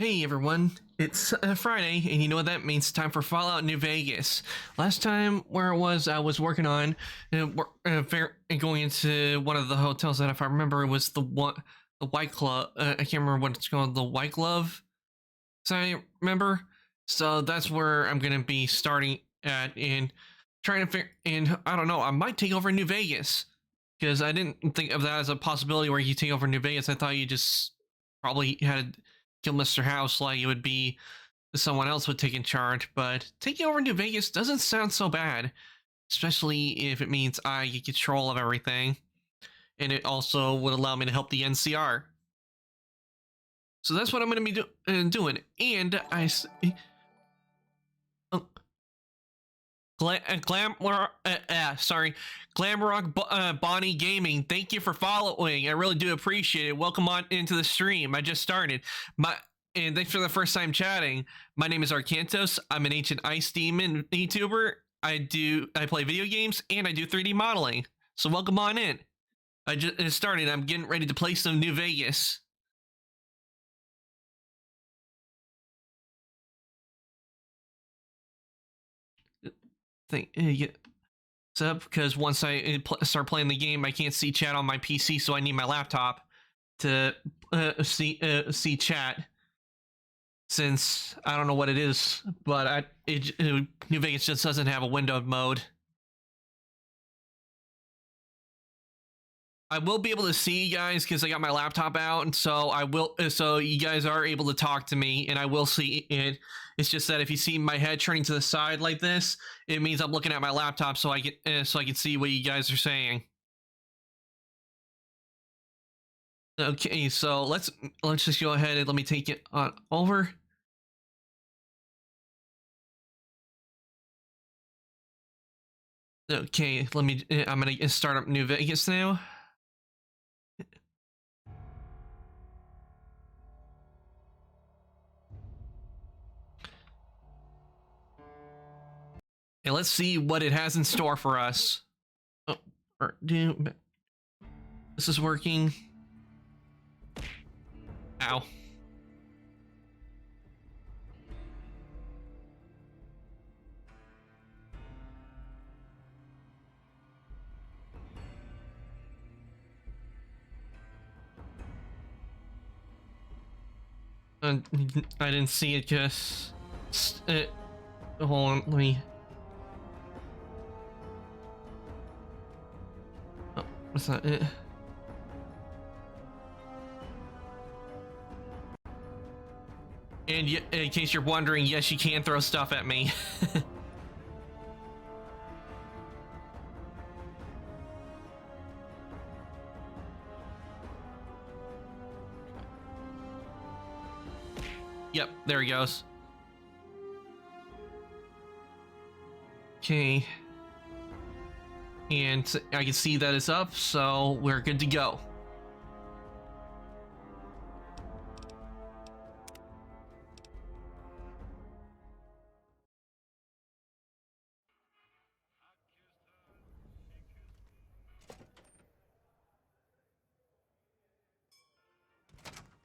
Hey everyone, it's Friday, and you know what that means? Time for Fallout New Vegas. Last time where I was working on going into one of the hotels that, if I remember, it was the White Club. I can't remember what it's called, the White Glove. So I remember. So that's where I'm gonna be starting at, and trying to figure. And I don't know, I might take over New Vegas because I didn't think of that as a possibility where you take over New Vegas. I thought you just probably had to kill Mr. House like it would be someone else would take in charge. But taking over New Vegas doesn't sound so bad, especially if it means I get control of everything, and it also would allow me to help the NCR. So that's what I'm going to be doing. And uh, Glamrock Bonnie Gaming. Thank you for following. I really do appreciate it. Welcome on into the stream. I just started. And thanks for the first time chatting. My name is Arcantos. I'm an ancient ice demon YouTuber. I play video games and I do 3D modeling. So welcome on in. I just started. I'm getting ready to play some New Vegas. Because once I start playing the game, I can't see chat on my PC, so I need my laptop to see chat. Since I don't know what it is, but New Vegas just doesn't have a windowed mode. I will be able to see you guys because I got my laptop out, and so so you guys are able to talk to me, and I will see it. It's just that if you see my head turning to the side like this, it means I'm looking at my laptop, so I can see what you guys are saying. Okay, so let's just go ahead and let me take it on over. Okay, I'm gonna start up New Vegas now. And let's see what it has in store for us. Oh, this is working. Ow. I didn't see it just... hold on, let me... Oh, that's not it. And in case you're wondering, yes, you can throw stuff at me. Yep, there he goes. Okay. And I can see that it's up, so we're good to go.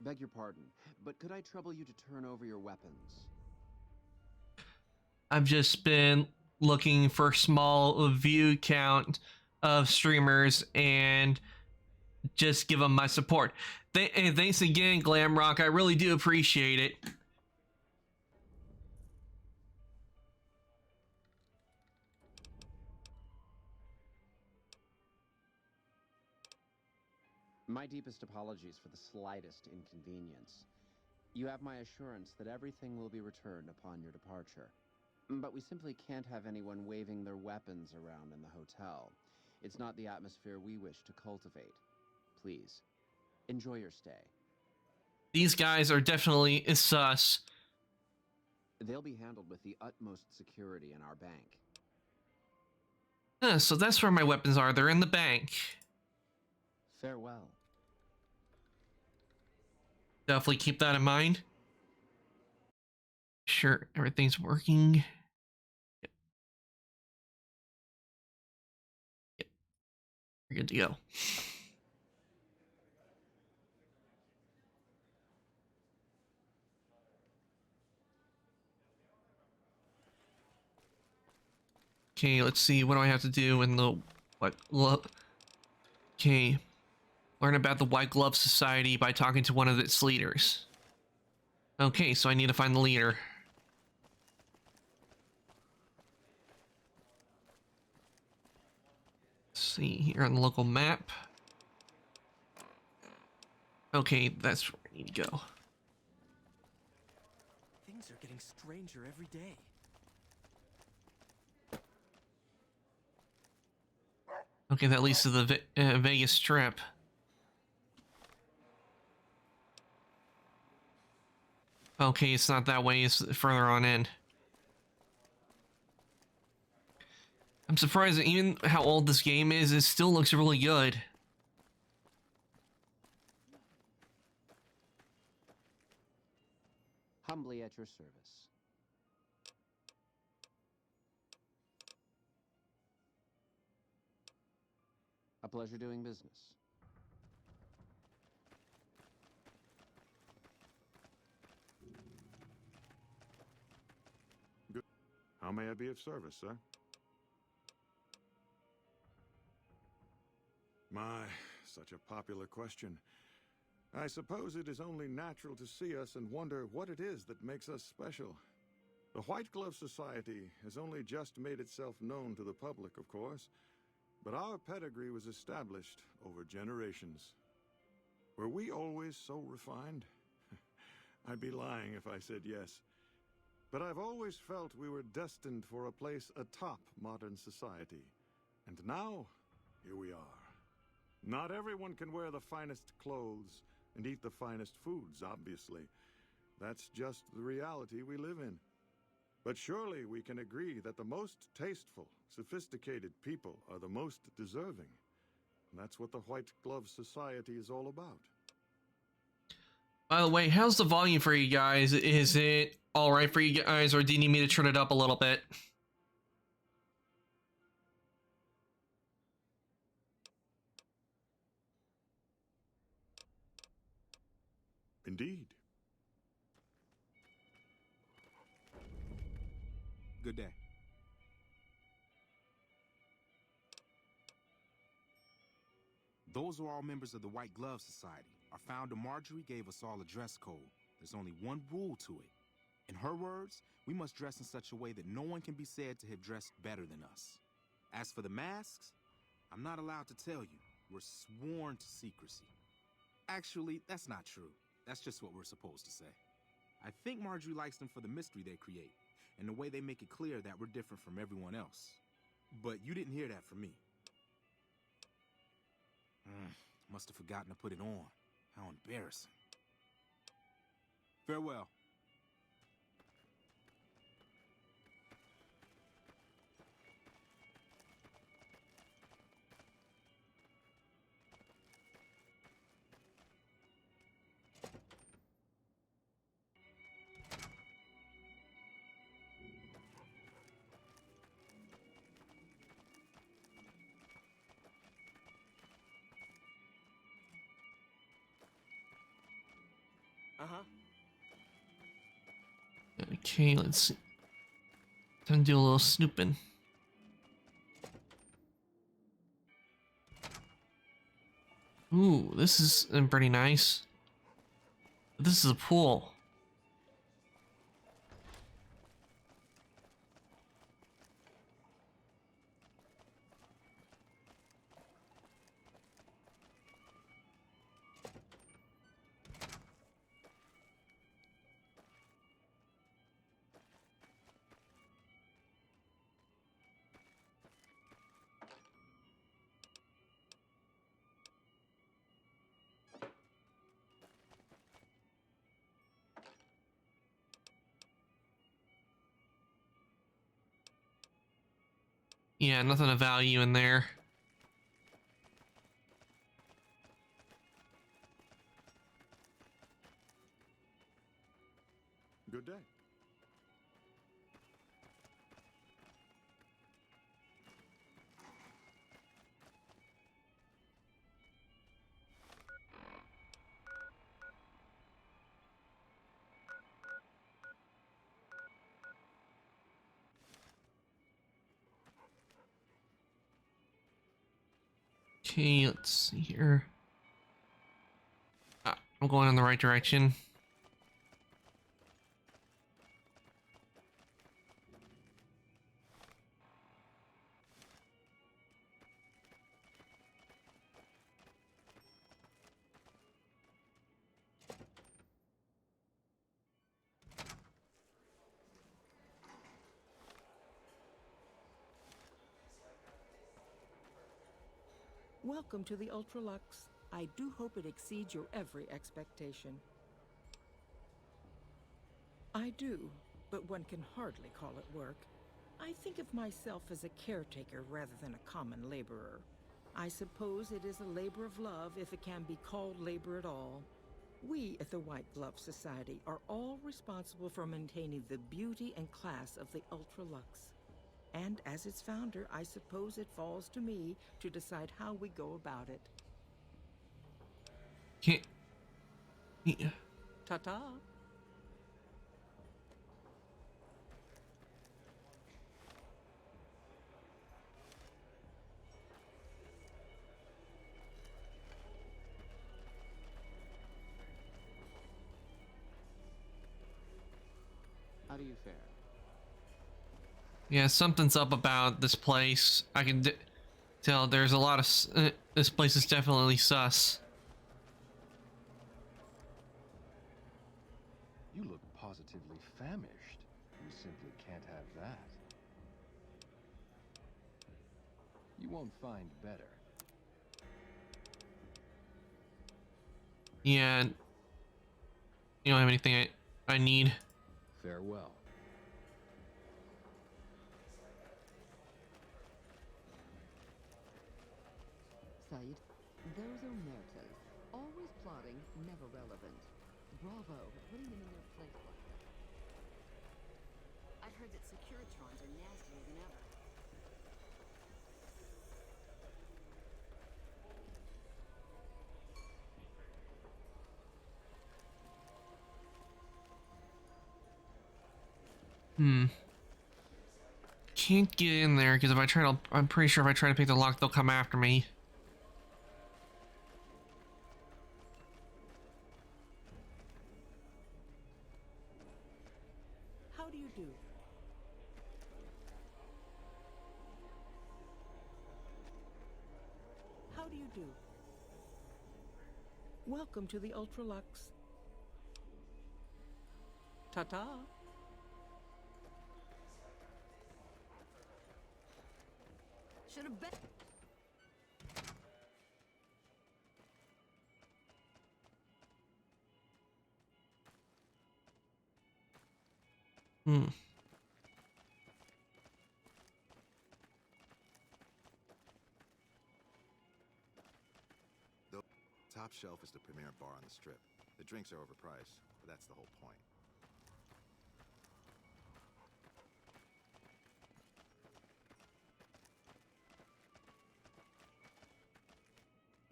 Beg your pardon, but could I trouble you to turn over your weapons? I've just been looking for small view count of streamers and just give them my support. Thanks again, Glamrock. I really do appreciate it. My deepest apologies for the slightest inconvenience. You have my assurance that everything will be returned upon your departure. But we simply can't have anyone waving their weapons around in the hotel. It's not the atmosphere we wish to cultivate. Please, enjoy your stay. These guys are definitely sus. They'll be handled with the utmost security in our bank. So that's where my weapons are. They're in the bank. Farewell. Definitely keep that in mind. Sure, everything's working. Yep. We're good to go. Okay, let's see. What do I have to do in the what? Okay, learn about the White Glove Society by talking to one of its leaders. Okay, so I need to find the leader. Let's see here on the local map. Okay, that's where I need to go. Things are getting stranger every day. Okay, that leads to the Vegas Strip. Okay, it's not that way, it's further on in. I'm surprised that even how old this game is, it still looks really good. Humbly at your service. A pleasure doing business. Good. How may I be of service, sir? My, such a popular question. I suppose it is only natural to see us and wonder what it is that makes us special. The White Glove Society has only just made itself known to the public, of course, but our pedigree was established over generations. Were we always so refined? I'd be lying if I said yes. But I've always felt we were destined for a place atop modern society. And now, here we are. Not everyone can wear the finest clothes and eat the finest foods, obviously. That's just the reality we live in. But surely we can agree that the most tasteful, sophisticated people are the most deserving. And that's what the White Glove Society is all about. By the way, how's the volume for you guys? Is it alright for you guys, or do you need me to turn it up a little bit? Indeed. Good day. Those are all members of the White Glove Society. Our founder Marjorie gave us all a dress code. There's only one rule to it. In her words, we must dress in such a way that no one can be said to have dressed better than us. As for the masks, I'm not allowed to tell you. We're sworn to secrecy. Actually, that's not true. That's just what we're supposed to say. I think Marjorie likes them for the mystery they create, and the way they make it clear that we're different from everyone else. But you didn't hear that from me. Must have forgotten to put it on. How embarrassing. Farewell. Uh-huh. Okay, let's see. Time to do a little snooping. Ooh, this is pretty nice. This is a pool. Yeah, nothing of value in there. Good day. Okay, let's see here. I'm going in the right direction. Welcome to the Ultralux. I do hope it exceeds your every expectation. I do, but one can hardly call it work. I think of myself as a caretaker rather than a common laborer. I suppose it is a labor of love if it can be called labor at all. We at the White Glove Society are all responsible for maintaining the beauty and class of the Ultralux. And as its founder, I suppose it falls to me to decide how we go about it. Can't. Yeah. Ta-ta. How do you fare? Yeah, something's up about this place. I can tell there's a lot of this place is definitely sus. You look positively famished. We simply can't have that. You won't find better. Yeah, you don't have anything I need. Farewell. Said, those omertas. Always plotting, never relevant. Bravo for putting them in their place like that. I've heard that Securitrons are nastier than ever. Can't get in there because if I try to, I'm pretty sure if I try to pick the lock, they'll come after me. How do you do? How do you do? Welcome to the Ultralux. Ta-ta. Should have bet. The top shelf is the premier bar on the strip. The drinks are overpriced, but that's the whole point.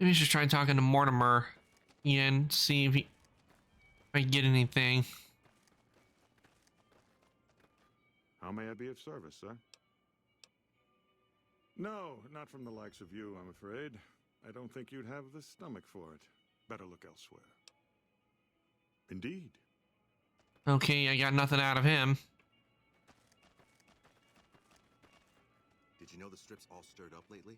Maybe I should try talking to Mortimer and see if I can get anything. How may I be of service, sir? No, not from the likes of you, I'm afraid. I don't think you'd have the stomach for it. Better look elsewhere. Indeed. Okay, I got nothing out of him. Did you know the strip's all stirred up lately?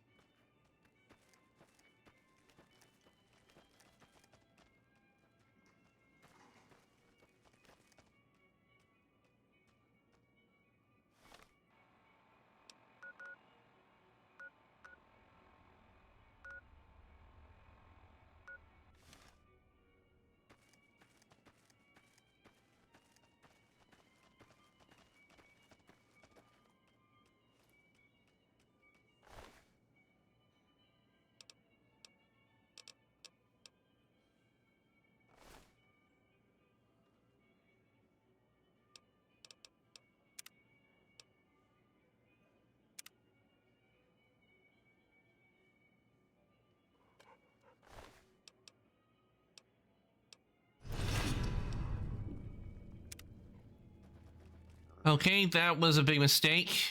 Okay, that was a big mistake.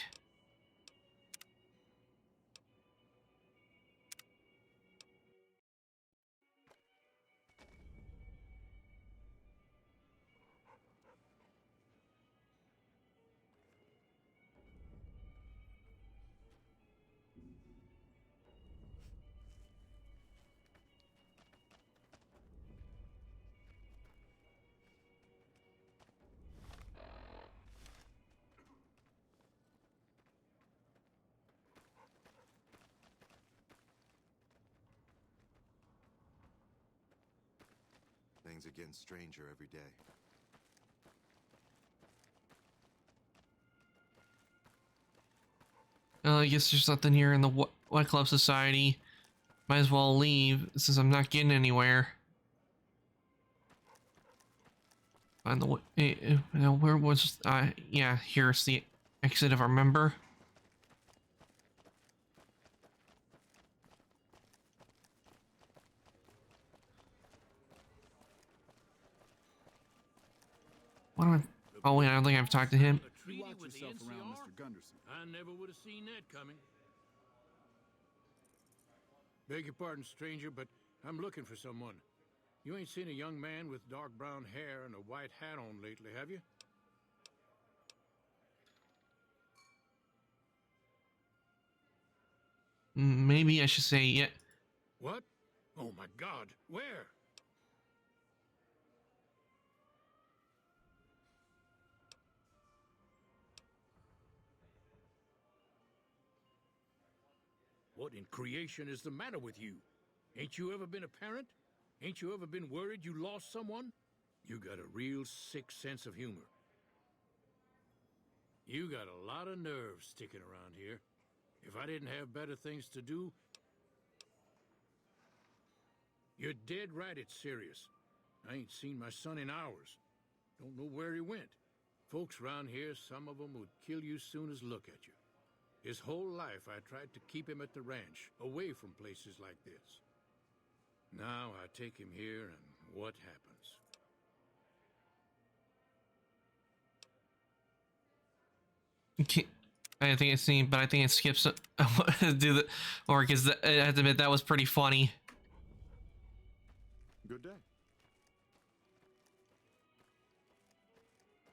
things against Stranger every day. I guess there's nothing here in the White Club Society. Might as well leave since I'm not getting anywhere. Find the way. Where was? Yeah, here's the exit if I remember. What am I? Oh wait, I don't think I've talked to him. You watch yourself around Mr. Gunderson. I never would have seen that coming. Beg your pardon, stranger, but I'm looking for someone. You ain't seen a young man with dark brown hair and a white hat on lately, have you? Maybe I should say yeah. What? Oh my God, where? What in creation is the matter with you? Ain't you ever been a parent? Ain't you ever been worried you lost someone? You got a real sick sense of humor. You got a lot of nerve sticking around here. If I didn't have better things to do... You're dead right, it's serious. I ain't seen my son in hours. Don't know where he went. Folks around here, some of them would kill you soon as look at you. His whole life I tried to keep him at the ranch, away from places like this. Now I take him here, and what happens? Okay. I think it's seen, but I think it skips. Do the or because I have to admit that was pretty funny. Good day.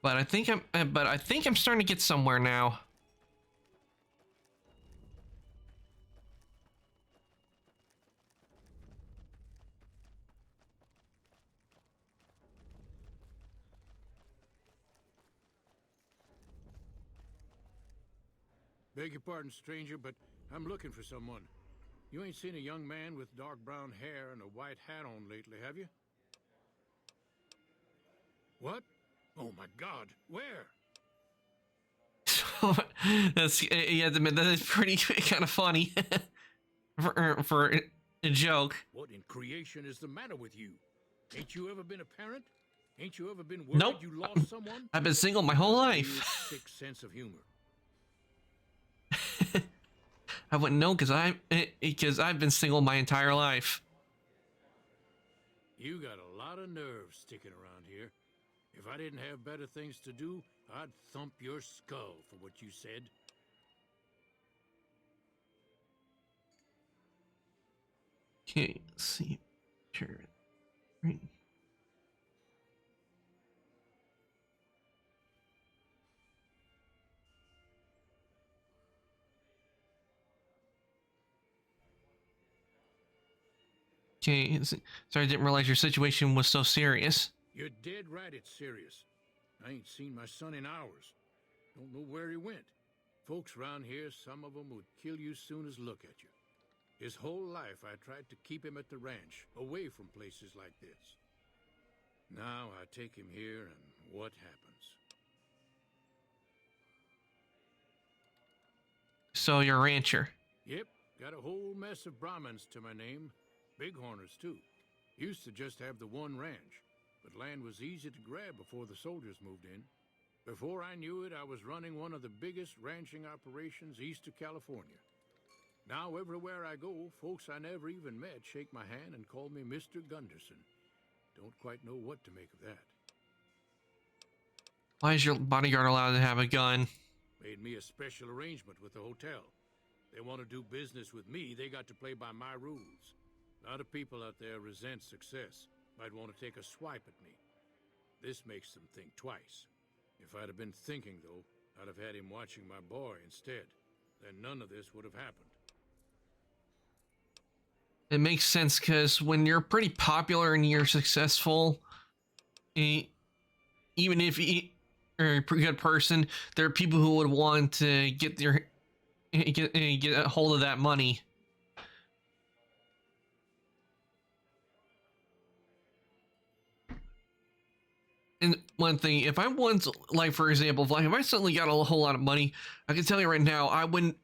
But I think I'm starting to get somewhere now. Beg your pardon, stranger, but I'm looking for someone. You ain't seen a young man with dark brown hair and a white hat on lately, have you? What? Oh my God, where? That's yeah, that is pretty kind of funny for a joke. What in creation is the matter with you? Ain't you ever been a parent? Ain't you ever been worried Nope. you lost someone? I've been single my whole life. Real sick sense of humor. I wouldn't know because I've been single my entire life. You got a lot of nerve sticking around here. If I didn't have better things to do, I'd thump your skull for what you said. Okay, let's see. Sure. Right. Okay, sorry, I didn't realize your situation was so serious. You're dead right, it's serious. I ain't seen my son in hours. Don't know where he went. Folks around here, some of them would kill you soon as look at you. His whole life I tried to keep him at the ranch, away from places like this. Now I take him here, and what happens? So you're a rancher. Yep, got a whole mess of Brahmins to my name. Bighorners, too. Used to just have the one ranch, but land was easy to grab before the soldiers moved in. Before I knew it, I was running one of the biggest ranching operations east of California. Now, everywhere I go, folks I never even met shake my hand and call me Mr. Gunderson. Don't quite know what to make of that. Why is your bodyguard allowed to have a gun? Made me a special arrangement with the hotel. They want to do business with me, they got to play by my rules. A lot of people out there resent success. Might want to take a swipe at me. This makes them think twice. If I'd have been thinking, though, I'd have had him watching my boy instead. Then none of this would have happened. It makes sense because when you're pretty popular and you're successful, even if you're a pretty good person, there are people who would want to get a hold of that money. And one thing, if I once, like, for example, if I suddenly got a whole lot of money, I can tell you right now, I wouldn't,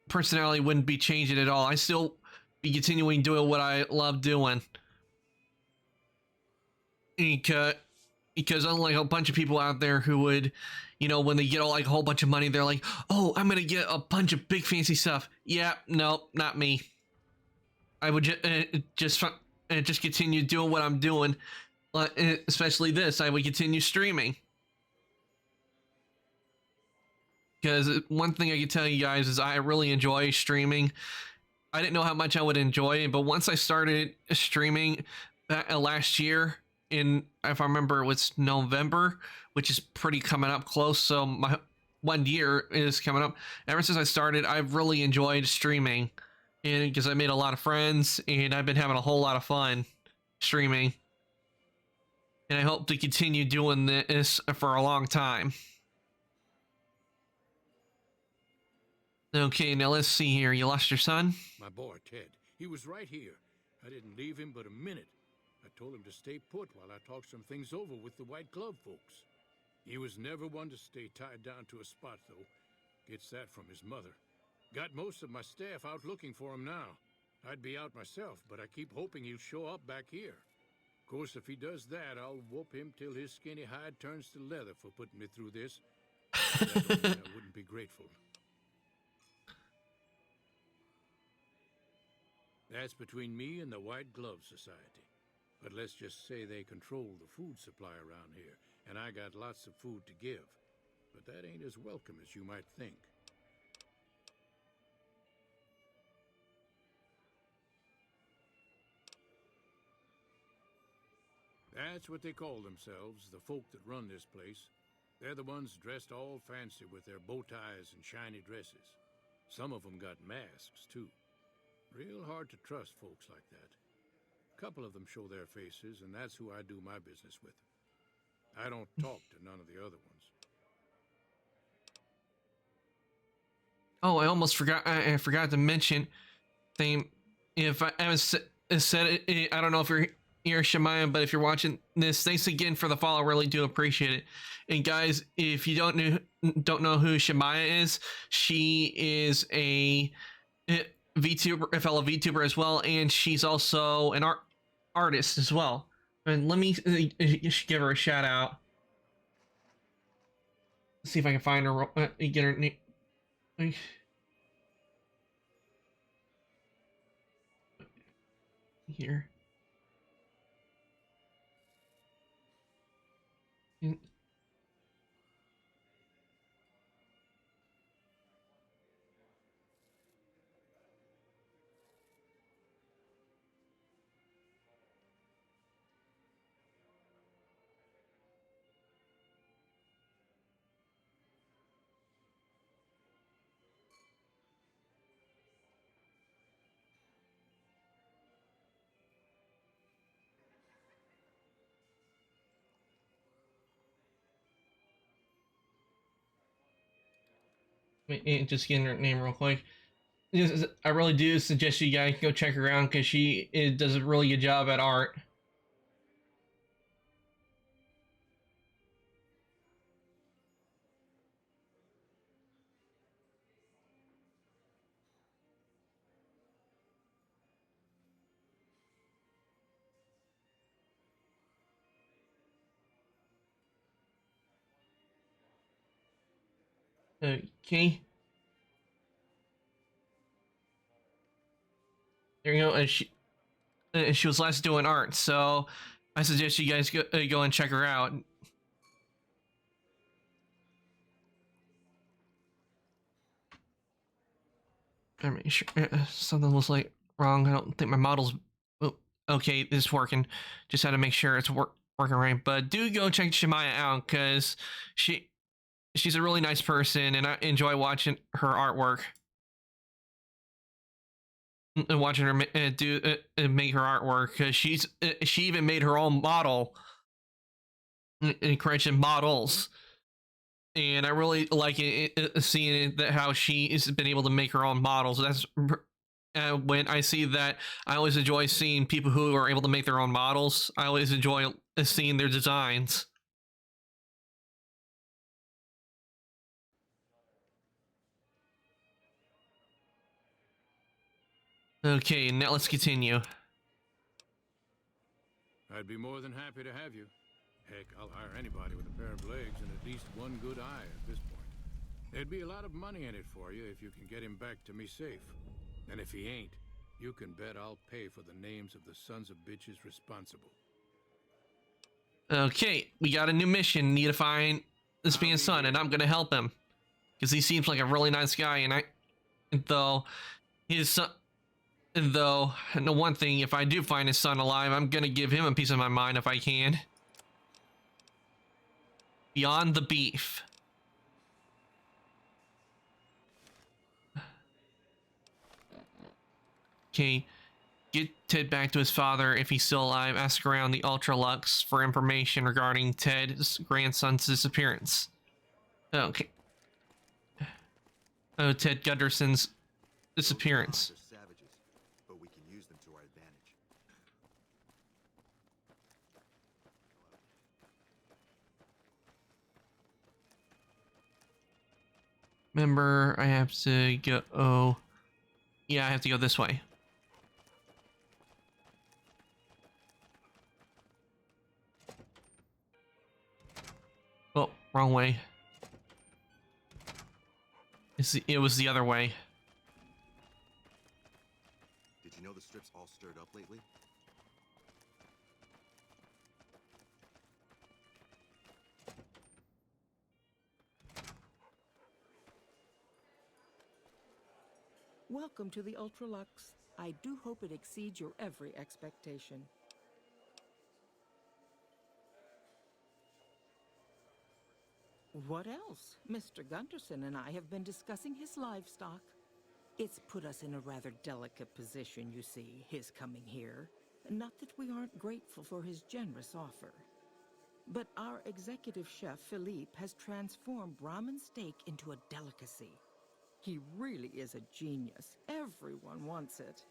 personality wouldn't be changing at all. I still be continuing doing what I love doing. Because, unlike a bunch of people out there who would, when they get like a whole bunch of money, they're like, oh, I'm going to get a bunch of big fancy stuff. Yeah, no, not me. I would just continue doing what I'm doing. Especially this, I would continue streaming. Because one thing I can tell you guys is I really enjoy streaming. I didn't know how much I would enjoy it, but once I started streaming last year, if I remember, it was November, which is pretty coming up close. So my 1 year is coming up. Ever since I started, I've really enjoyed streaming, and because I made a lot of friends, and I've been having a whole lot of fun streaming. And I hope to continue doing this for a long time. Okay, now let's see here. You lost your son? My boy, Ted. He was right here. I didn't leave him but a minute. I told him to stay put while I talked some things over with the White Glove folks. He was never one to stay tied down to a spot, though. Gets that from his mother. Got most of my staff out looking for him now. I'd be out myself, but I keep hoping he'll show up back here. Of course, if he does that, I'll whoop him till his skinny hide turns to leather for putting me through this. That don't mean I wouldn't be grateful. That's between me and the White Glove Society. But let's just say they control the food supply around here, and I got lots of food to give. But that ain't as welcome as you might think. That's what they call themselves, the folk that run this place. They're the ones dressed all fancy with their bow ties and shiny dresses. Some of them got masks, too. Real hard to trust folks like that. A couple of them show their faces, and that's who I do my business with. I don't talk to none of the other ones. Oh, I almost forgot. I forgot to mention. If I haven't said it, I don't know if you're here, Shemaya, but if you're watching this, thanks again for the follow. I really do appreciate it. And guys, if you don't know who Shemaya is, she is a fellow VTuber as well, and she's also an artist as well. And let me give her a shout out. Let's see if I can find her. Get her name. Here. Just getting her name real quick. I really do suggest you guys go check her out because she does a really good job at art. Okay. There you go. And she was last doing art, so I suggest you guys go and check her out. I make sure something was like wrong. I don't think my model's okay. This is working. Just had to make sure it's working right. But do go check Shemaya out because she's a really nice person, and I enjoy watching her artwork. And watching her make her artwork because she even made her own model in correction models, and I really like seeing that how she has been able to make her own models. That's when I see that, I always enjoy seeing people who are able to make their own models. I always enjoy seeing their designs. Okay, now let's continue. I'd be more than happy to have you. Heck, I'll hire anybody with a pair of legs and at least one good eye at this point. There'd be a lot of money in it for you if you can get him back to me safe. And if he ain't, you can bet I'll pay for the names of the sons of bitches responsible. Okay, we got a new mission. Need to find this man's son, and I'm gonna help him. Because he seems like a really nice guy, and though his son, though, no one thing, if I do find his son alive, I'm gonna give him a piece of my mind if I can. Beyond the beef. Okay, get Ted back to his father if he's still alive. Ask around the Ultralux for information regarding Ted's grandson's disappearance. Okay. Oh, Ted Gunderson's disappearance. They're savages, but we can use them to our advantage. Remember, I have to go. Oh, yeah, I have to go this way. Oh, wrong way. It was the other way. Did you know the strip's all stirred up lately? Welcome to the Ultralux. I do hope it exceeds your every expectation. What else? Mr. Gunderson and I have been discussing his livestock. It's put us in a rather delicate position, you see, his coming here. Not that we aren't grateful for his generous offer. But our executive chef, Philippe, has transformed Brahmin steak into a delicacy. He really is a genius. Everyone wants it.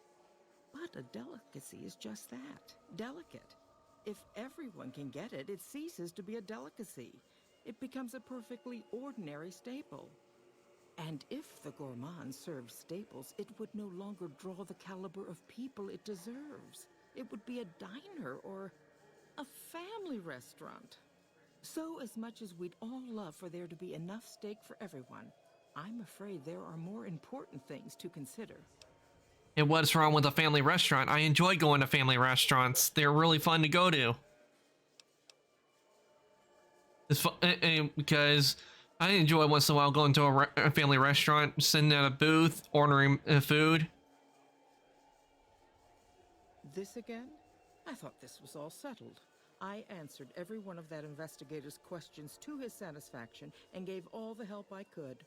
But a delicacy is just that, delicate. If everyone can get it, it ceases to be a delicacy. It becomes a perfectly ordinary staple. And if the gourmand served staples, it would no longer draw the caliber of people it deserves. It would be a diner or a family restaurant. So as much as we'd all love for there to be enough steak for everyone, I'm afraid there are more important things to consider. And what's wrong with a family restaurant? I enjoy going to family restaurants. They're really fun to go to. It's fun, because I enjoy once in a while going to a family restaurant, sitting at a booth, ordering food. This again? I thought this was all settled. I answered every one of that investigator's questions to his satisfaction and gave all the help I could.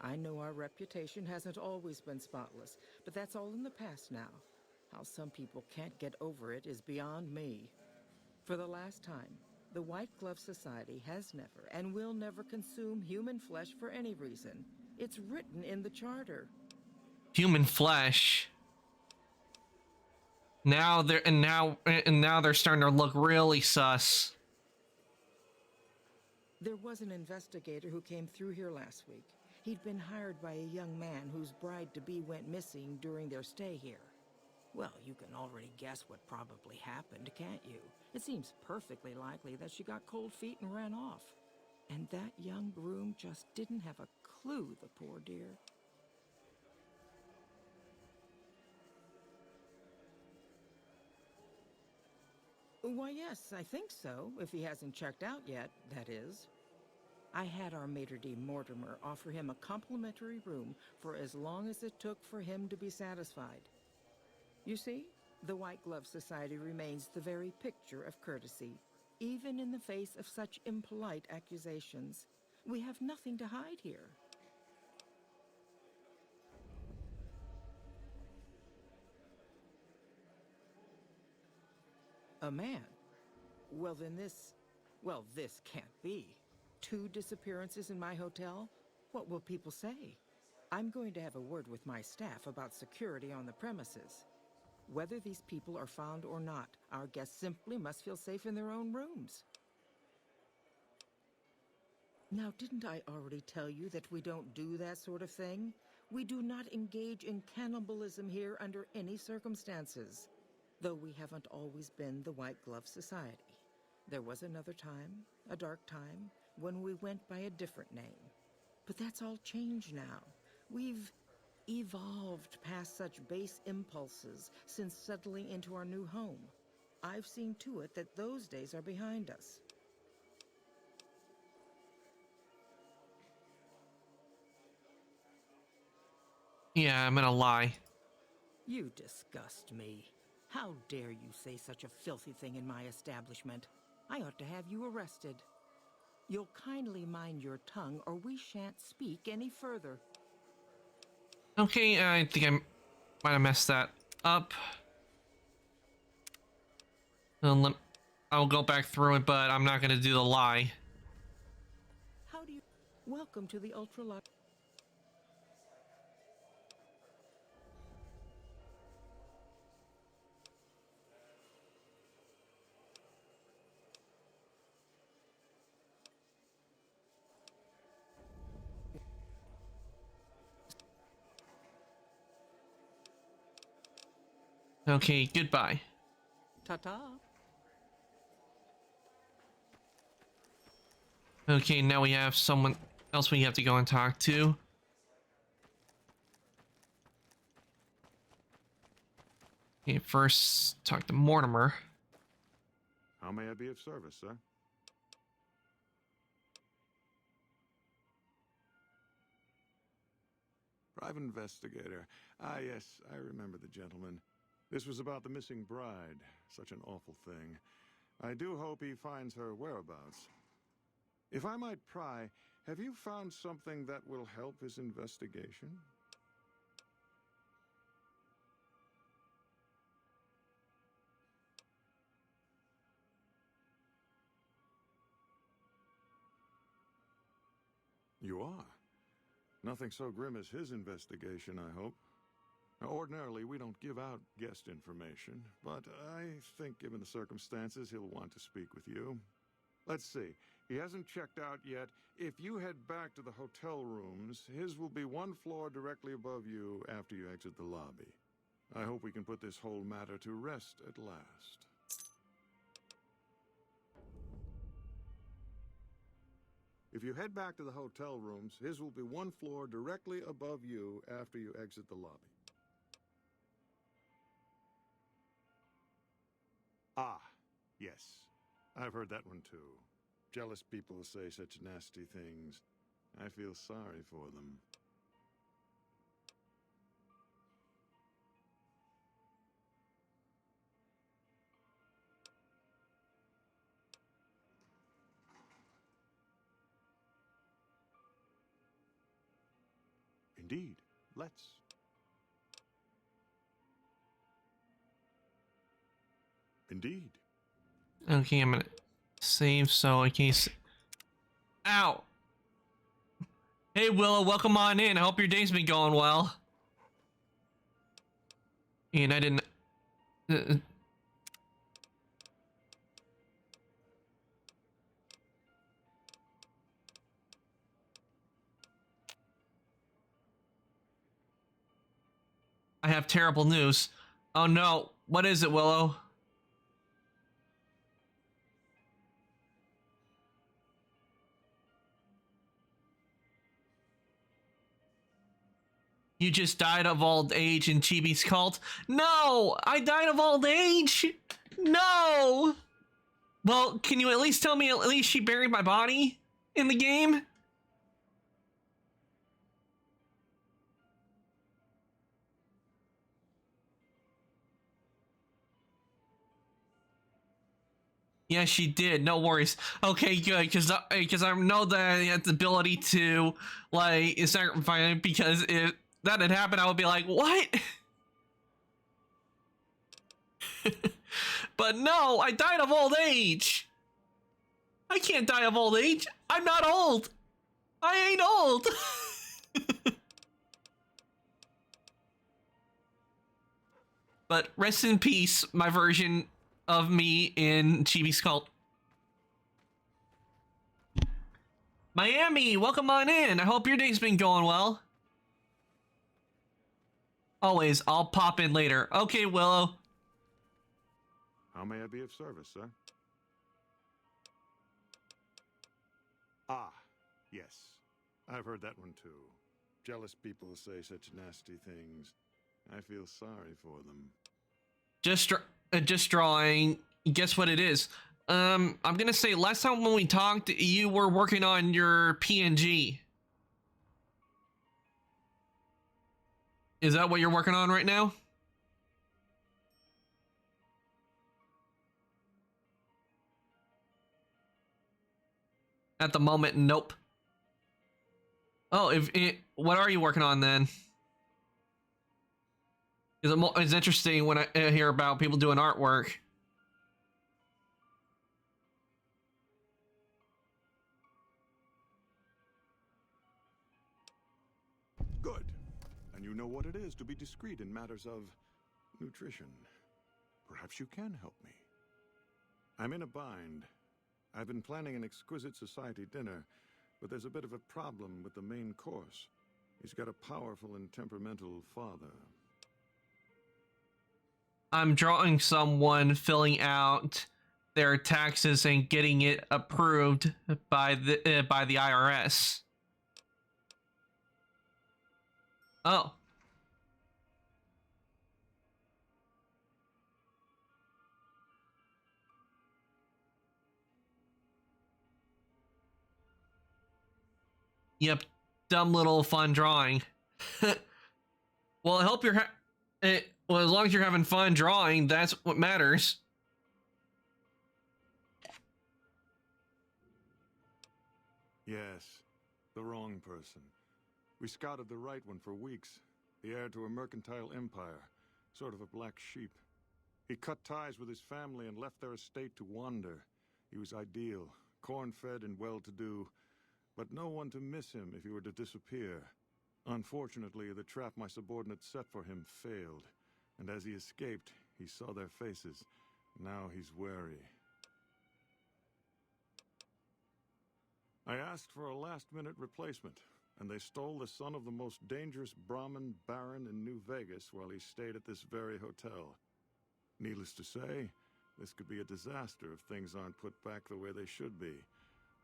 I know our reputation hasn't always been spotless, but that's all in the past now. How some people can't get over it is beyond me. For the last time, the White Glove Society has never and will never consume human flesh for any reason. It's written in the charter. Human flesh. Now they're starting to look really sus. There was an investigator who came through here last week. He'd been hired by a young man whose bride-to-be went missing during their stay here. Well, you can already guess what probably happened, can't you? It seems perfectly likely that she got cold feet and ran off. And that young groom just didn't have a clue, the poor dear. Why, yes, I think so, if he hasn't checked out yet, that is. I had our maitre d' Mortimer offer him a complimentary room for as long as it took for him to be satisfied. You see, the White Glove Society remains the very picture of courtesy, even in the face of such impolite accusations. We have nothing to hide here. A man? Well, then this can't be. 2 disappearances in my hotel? What will people say? I'm going to have a word with my staff about security on the premises. Whether these people are found or not, our guests simply must feel safe in their own rooms. Now, didn't I already tell you that we don't do that sort of thing? We do not engage in cannibalism here under any circumstances. Though we haven't always been the White Glove Society. There was another time, a dark time, when we went by a different name. But that's all changed now. We've evolved past such base impulses since settling into our new home. I've seen to it that those days are behind us. Yeah, I'm gonna lie. You disgust me. How dare you say such a filthy thing in my establishment? I ought to have you arrested. You'll kindly mind your tongue, or we shan't speak any further. Okay, I think I might have messed that up. I'll go back through it, but I'm not gonna do the lie. How do you... Welcome to the ultralight... Okay, goodbye. Ta-ta. Okay, now we have someone else we have to go and talk to. Okay, first talk to Mortimer. How may I be of service, sir? Private investigator. Ah, yes, I remember the gentleman. This was about the missing bride. Such an awful thing. I do hope he finds her whereabouts. If I might pry, have you found something that will help his investigation? You are. Nothing so grim as his investigation, I hope. Now, ordinarily, we don't give out guest information, but I think given the circumstances, he'll want to speak with you. Let's see. He hasn't checked out yet. If you head back to the hotel rooms, his will be one floor directly above you after you exit the lobby. I hope we can put this whole matter to rest at last. If you head back to the hotel rooms, his will be one floor directly above you after you exit the lobby. Ah, yes. I've heard that one too. Jealous people say such nasty things. I feel sorry for them. Indeed. Let's. Indeed. Okay, I'm gonna save so in case. Ow! Hey Willow, welcome on in. I hope your day's been going well. And I didn't. I have terrible news. Oh no, what is it, Willow? You just died of old age in Chibi's cult? No! I died of old age! No! Well, can you at least tell me at least she buried my body in the game? Yeah, she did. No worries. Okay, good, because I know that I had the ability to, like, sacrifice it, because if that had happened, I would be like, what? But no, I died of old age. I can't die of old age. I'm not old. I ain't old. But rest in peace, my version of me in Chibi's cult. Miami, welcome on in. I hope your day's been going well. Always, I'll pop in later. Okay, Willow. How may I be of service, sir? Ah, yes. I've heard that one too. Jealous people say such nasty things. I feel sorry for them. Just drawing. Guess what it is? I'm gonna say last time when we talked, you were working on your PNG. Is that what you're working on right now? At the moment, nope. Oh, what are you working on then? It's interesting when I hear about people doing artwork. Good. And you know what it is to be discreet in matters of nutrition. Perhaps you can help me. I'm in a bind. I've been planning an exquisite society dinner, but there's a bit of a problem with the main course. He's got a powerful and temperamental father. I'm drawing someone filling out their taxes and getting it approved by the IRS. Oh. Yep, dumb little fun drawing. Well, I hope you're well, as long as you're having fun drawing, that's what matters. Yes, the wrong person. We scouted the right one for weeks. The heir to a mercantile empire, sort of a black sheep. He cut ties with his family and left their estate to wander. He was ideal, corn-fed and well-to-do, but no one to miss him if he were to disappear. Unfortunately, the trap my subordinates set for him failed, and as he escaped, he saw their faces. Now he's wary. I asked for a last-minute replacement, and they stole the son of the most dangerous Brahmin baron in New Vegas while he stayed at this very hotel. Needless to say, this could be a disaster if things aren't put back the way they should be.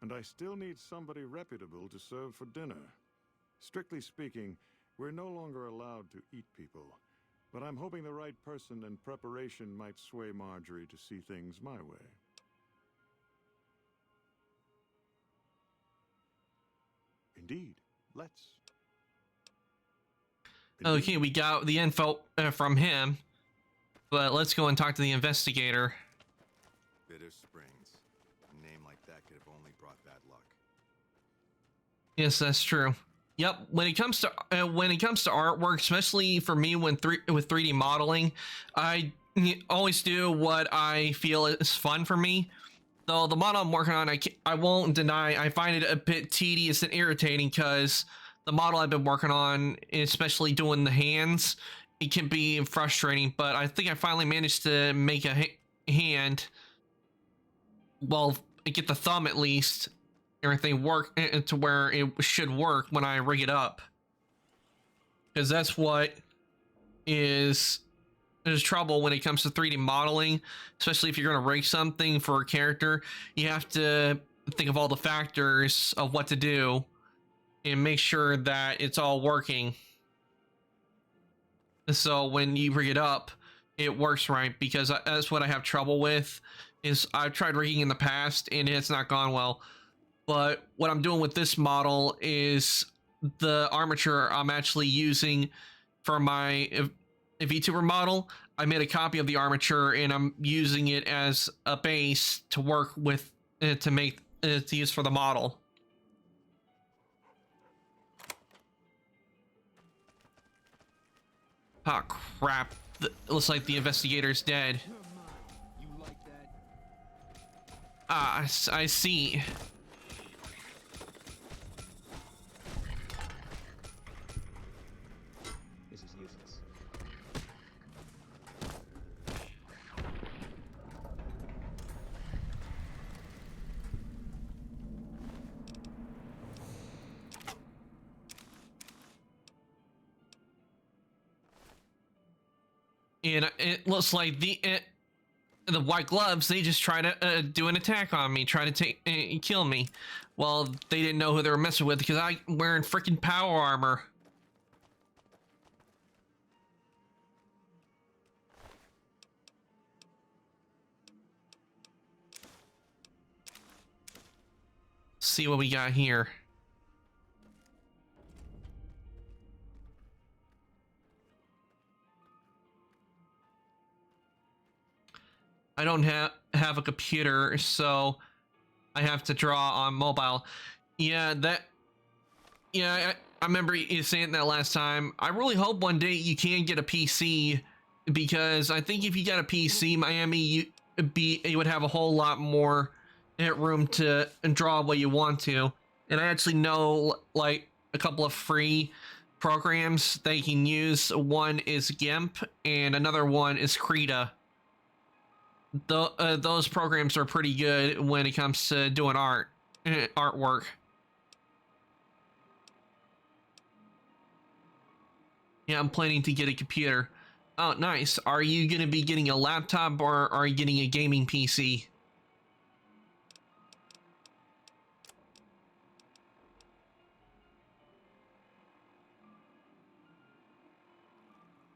And I still need somebody reputable to serve for dinner. Strictly speaking, we're no longer allowed to eat people. But I'm hoping the right person and preparation might sway Marjorie to see things my way. Indeed. Let's. Okay, we got the info from him, but let's go and talk to the investigator. Bitter Springs. A name like that could have only brought bad luck. Yes, that's true. Yep. When it comes to artwork, especially for me with 3D modeling, I always do what I feel is fun for me. Though the model I'm working on, I won't deny, I find it a bit tedious and irritating because the model I've been working on, especially doing the hands, it can be frustrating. But I think I finally managed to make a hand. Well, get the thumb at least. Everything work to where it should work when I rig it up, because that's what is trouble when it comes to 3D modeling, especially if you're going to rig something for a character. You have to think of all the factors of what to do and make sure that it's all working, so when you rig it up it works right, because that's what I have trouble with. Is I've tried rigging in the past and it's not gone well. But what I'm doing with this model is the armature I'm actually using for my VTuber model. I made a copy of the armature and I'm using it as a base to work with, to make to use for the model. Oh crap! It looks like the investigator's dead. Ah, I see. And it looks like the white gloves, they just try to do an attack on me, try to kill me. Well, they didn't know who they were messing with because I'm wearing freaking power armor. See what we got here. I don't have a computer, so I have to draw on mobile. Yeah, I remember you saying that last time. I really hope one day you can get a PC, because I think if you got a PC, Miami, you would have a whole lot more room to draw what you want to. And I actually know like a couple of free programs that you can use. One is GIMP and another one is Krita. Those programs are pretty good when it comes to doing artwork. Yeah, I'm planning to get a computer. Oh, nice. Are you going to be getting a laptop or are you getting a gaming PC?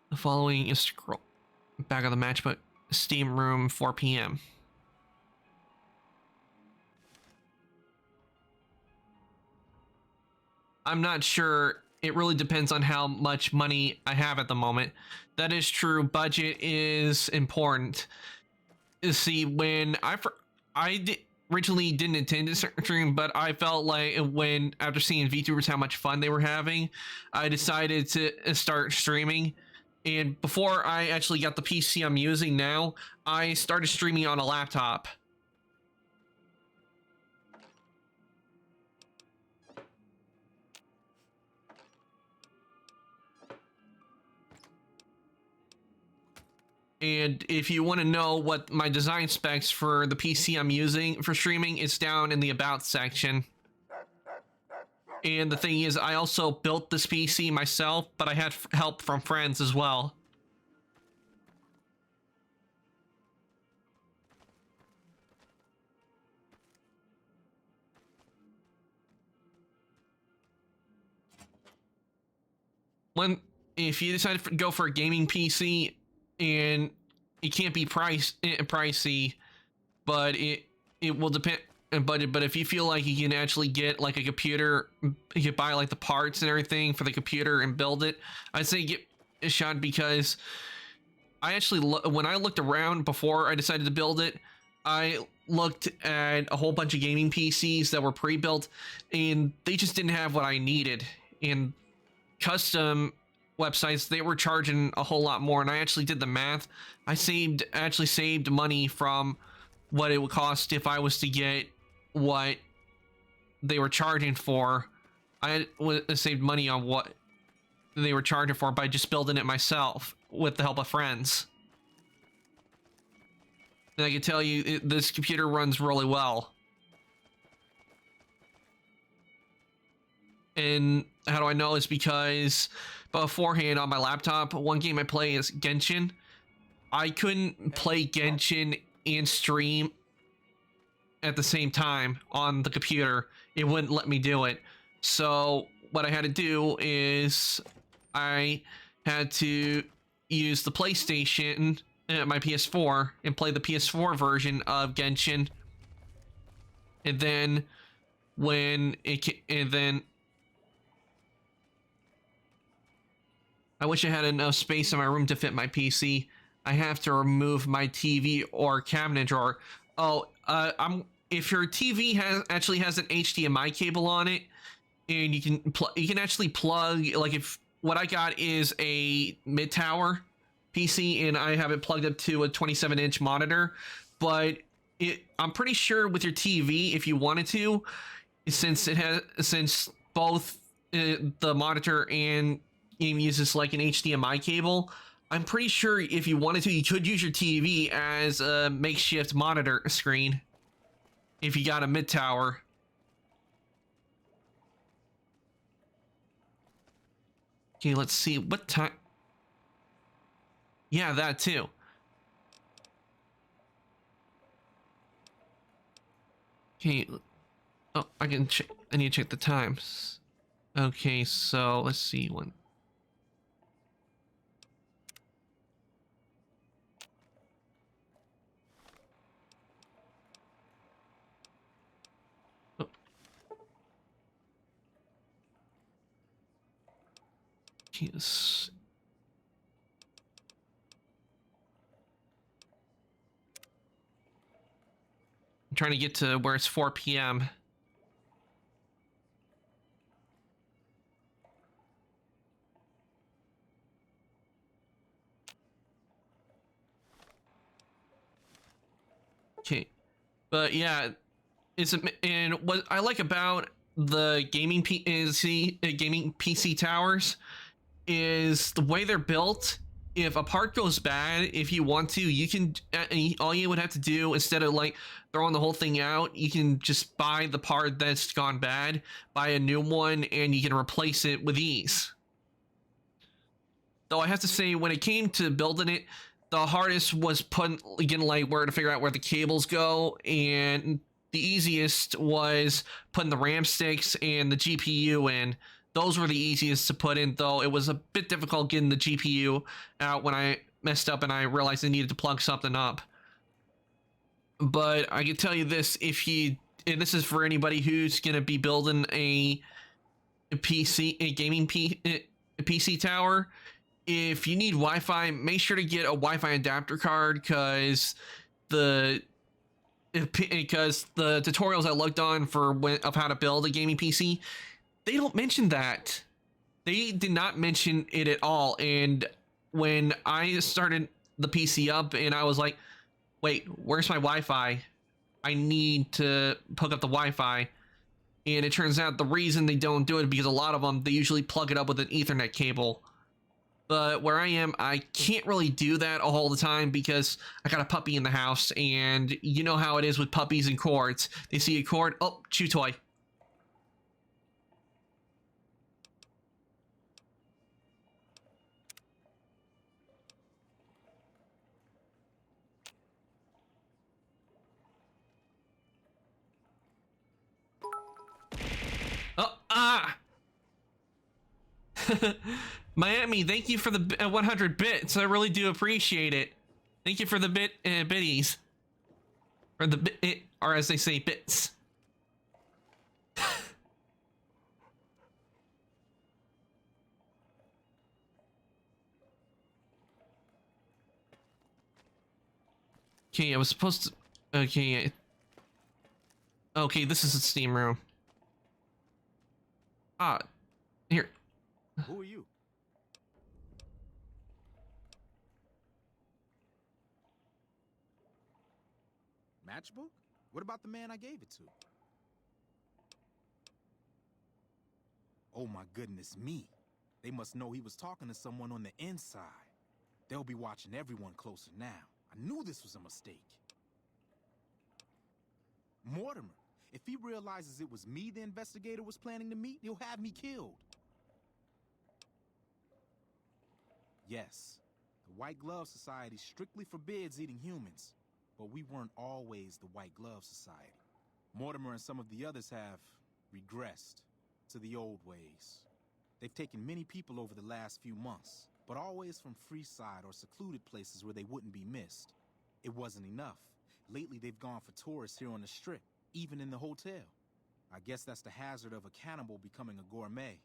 The following is scroll back of the match, but Steam Room 4 p.m. I'm not sure. It really depends on how much money I have at the moment. That is true. Budget is important. See, when originally didn't intend to stream, but I felt like when after seeing VTubers how much fun they were having, I decided to start streaming. And before I actually got the PC I'm using now, I started streaming on a laptop. And if you want to know what my design specs for the PC I'm using for streaming, it's down in the About section. And the thing is, I also built this PC myself, but I had help from friends as well. If you decide to go for a gaming PC, and it can't be pricey, but it will depend. But if you feel like you can actually get like a computer, you can buy like the parts and everything for the computer and build it, I'd say get a shot, because I actually when I looked around before I decided to build it, I looked at a whole bunch of gaming PCs that were pre-built and they just didn't have what I needed. And custom websites, they were charging a whole lot more, and I actually did the math. I actually saved money from what it would cost if I was to get what they were charging for. I saved money on what they were charging for by just building it myself with the help of friends. And I can tell you, this computer runs really well. And how do I know? It's because beforehand on my laptop, one game I play is Genshin. I couldn't play Genshin and stream at the same time on the computer. It wouldn't let me do it. So what I had to do is I had to use the PlayStation, my PS4, and play the PS4 version of Genshin. And then I wish I had enough space in my room to fit my PC. I have to remove my TV or cabinet drawer. Oh, if your TV actually has an HDMI cable on it, and you can actually plug, like, if what I got is a mid-tower PC and I have it plugged up to a 27-inch monitor, but I'm pretty sure with your TV, if you wanted to, since both the monitor and game uses like an HDMI cable, I'm pretty sure if you wanted to, you could use your TV as a makeshift monitor screen if you got a mid-tower. Okay, let's see what time. Yeah, that too. Okay. Oh, I need to check the times. Okay, so let's see one. Oh. Yes. I'm trying to get to where it's 4 p.m. Okay, but yeah, and what I like about the gaming PC towers is the way they're built. If a part goes bad, if you want to, you can. All you would have to do instead of like throwing the whole thing out, you can just buy the part that's gone bad, buy a new one, and you can replace it with ease. Though I have to say, when it came to building it, the hardest was getting like where to figure out where the cables go, and the easiest was putting the RAM sticks and the GPU in. Those were the easiest to put in, though it was a bit difficult getting the GPU out when I messed up and I realized I needed to plug something up. But I can tell you this, and this is for anybody who's going to be building a gaming PC tower, if you need Wi-Fi, make sure to get a Wi-Fi adapter card, because the tutorials I looked on of how to build a gaming PC, they don't mention that. They did not mention it at all. And when I started the PC up and I was like, wait, where's my Wi-Fi? I need to hook up the Wi-Fi. And it turns out the reason they don't do it is because a lot of them, they usually plug it up with an Ethernet cable. But where I am, I can't really do that all the time because I got a puppy in the house, and you know how it is with puppies and cords. They see a cord, oh, chew toy. Oh, ah! Miami, thank you for the 100 bits. I really do appreciate it. Thank you for the biddies. Or or as they say, bits. Okay, I was supposed to... Okay. Okay, this is a steam room. Ah, here. Who are you? Matchbook? What about the man I gave it to? Oh my goodness me. They must know he was talking to someone on the inside. They'll be watching everyone closer now. I knew this was a mistake. Mortimer, if he realizes it was me the investigator was planning to meet, he'll have me killed. Yes, the White Glove Society strictly forbids eating humans, but we weren't always the White Glove Society. Mortimer and some of the others have regressed to the old ways. They've taken many people over the last few months, but always from Freeside or secluded places where they wouldn't be missed. It wasn't enough. Lately, they've gone for tourists here on the Strip, even in the hotel. I guess that's the hazard of a cannibal becoming a gourmet.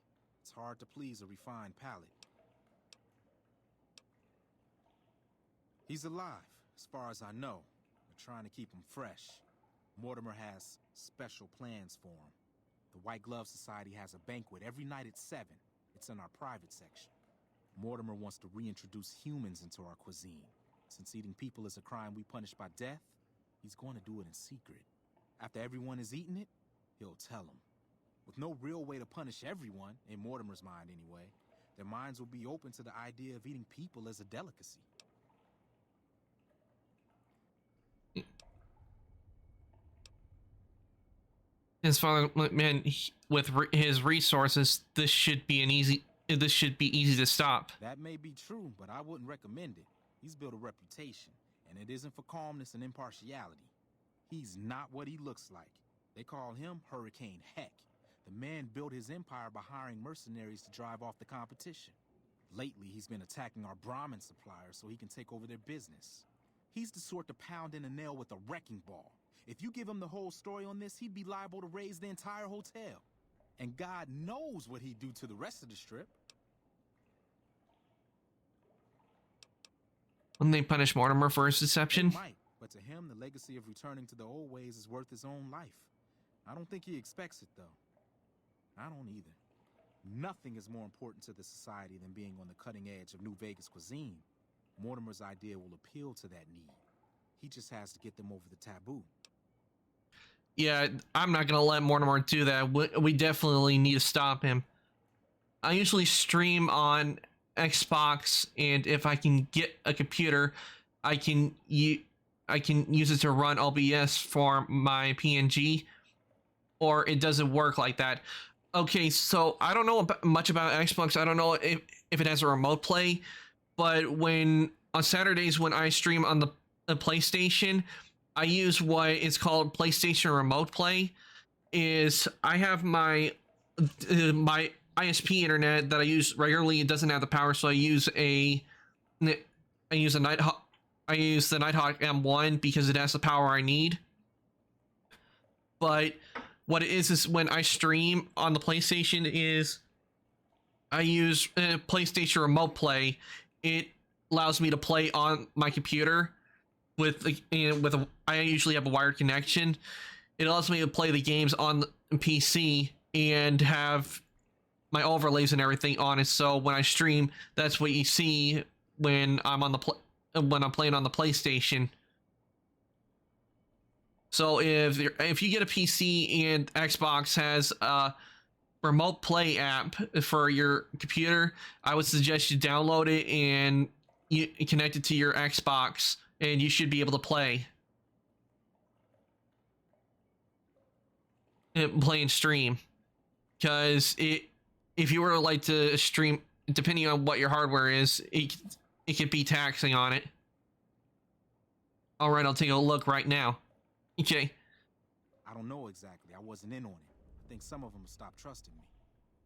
It's hard to please a refined palate. He's alive, as far as I know. We're trying to keep him fresh. Mortimer has special plans for him. The White Glove Society has a banquet every night at 7. It's in our private section. Mortimer wants to reintroduce humans into our cuisine. Since eating people is a crime we punish by death, he's going to do it in secret. After everyone has eaten it, he'll tell them. With no real way to punish everyone, in Mortimer's mind anyway, their minds will be open to the idea of eating people as a delicacy. His father, man, with his resources, this should be easy to stop. That may be true, but I wouldn't recommend it. He's built a reputation, and it isn't for calmness and impartiality. He's not what he looks like. They call him Hurricane Heck. The man built his empire by hiring mercenaries to drive off the competition. Lately, he's been attacking our Brahmin suppliers so he can take over their business. He's the sort to pound in a nail with a wrecking ball. If you give him the whole story on this, he'd be liable to raise the entire hotel. And God knows what he'd do to the rest of the strip. Wouldn't they punish Mortimer for his deception? They might, but to him, the legacy of returning to the old ways is worth his own life. I don't think he expects it, though. I don't either. Nothing is more important to the society than being on the cutting edge of New Vegas cuisine. Mortimer's idea will appeal to that need. He just has to get them over the taboo. Yeah, I'm not gonna let Mortimer do that. We definitely need to stop him. I usually stream on Xbox, and if I can get a computer, I can use it to run OBS for my PNG, or it doesn't work like that. Okay, so I don't know much about Xbox. I don't know if it has a remote play, but on Saturdays when I stream on the PlayStation, I use what is called PlayStation Remote Play. I have my ISP internet that I use regularly. It doesn't have the power, so I use the Nighthawk M1 because it has the power I need. But what it is when I stream on the PlayStation is I use PlayStation Remote Play. It allows me to play on my computer I usually have a wired connection. It allows me to play the games on the PC and have my overlays and everything on it. So when I stream, that's what you see when I'm when I'm playing on the PlayStation. So if you get a PC and Xbox has a remote play app for your computer, I would suggest you download it and you connect it to your Xbox, and you should be able to play and stream. Because if you were to like to stream, depending on what your hardware is, it could be taxing on it. All right, I'll take a look right now. Okay. I don't know exactly. I wasn't in on it. I think some of them have stopped trusting me.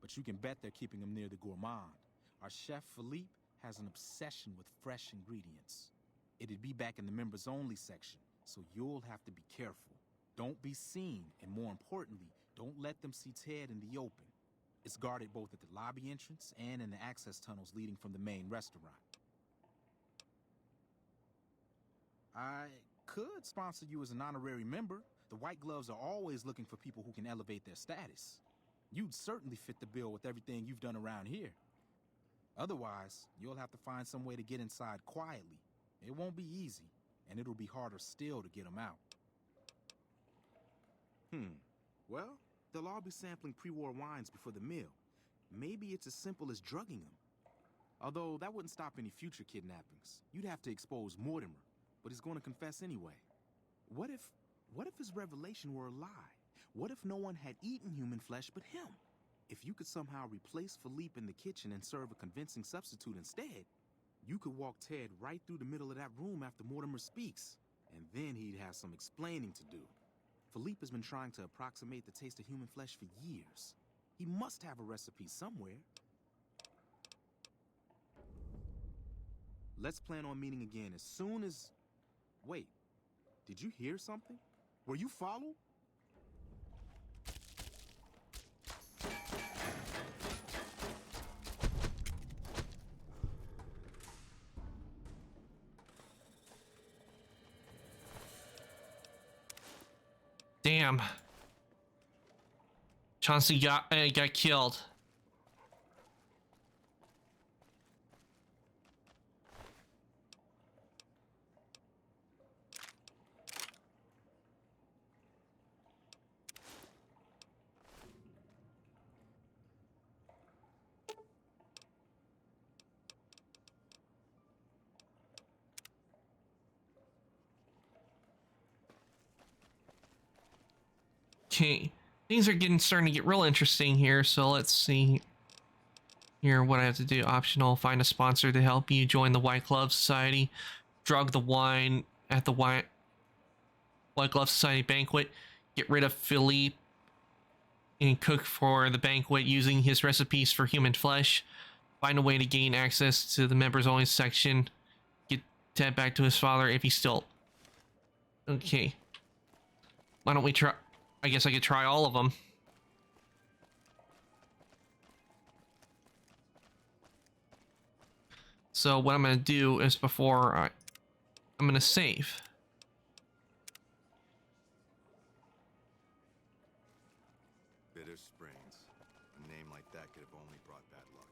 But you can bet they're keeping him near the gourmand. Our chef, Philippe, has an obsession with fresh ingredients. It'd be back in the members-only section, so you'll have to be careful. Don't be seen, and more importantly, don't let them see Ted in the open. It's guarded both at the lobby entrance and in the access tunnels leading from the main restaurant. I could sponsor you as an honorary member. The White Gloves are always looking for people who can elevate their status. You'd certainly fit the bill with everything you've done around here. Otherwise, you'll have to find some way to get inside quietly. It won't be easy, and it'll be harder still to get them out. Well, they'll all be sampling pre-war wines before the meal. Maybe it's as simple as drugging them. Although that wouldn't stop any future kidnappings. You'd have to expose Mortimer, but he's going to confess anyway. What if his revelation were a lie? What if no one had eaten human flesh but him? If you could somehow replace Philippe in the kitchen and serve a convincing substitute instead, you could walk Ted right through the middle of that room after Mortimer speaks, and then he'd have some explaining to do. Philippe has been trying to approximate the taste of human flesh for years. He must have a recipe somewhere. Let's plan on meeting again as soon as... Wait, did you hear something? Were you followed? Damn. Chauncey got killed. Okay, things are starting to get real interesting here, so let's see. Here, what I have to do: optional, find a sponsor to help you join the White Glove Society, drug the wine at the White Glove Society banquet, get rid of Philippe, and cook for the banquet using his recipes for human flesh, find a way to gain access to the members only section, get Ted back to his father if he's still... Okay. Why don't we try... I guess I could try all of them. So what I'm going to do is I'm going to save. Bitter Springs. A name like that could have only brought bad luck.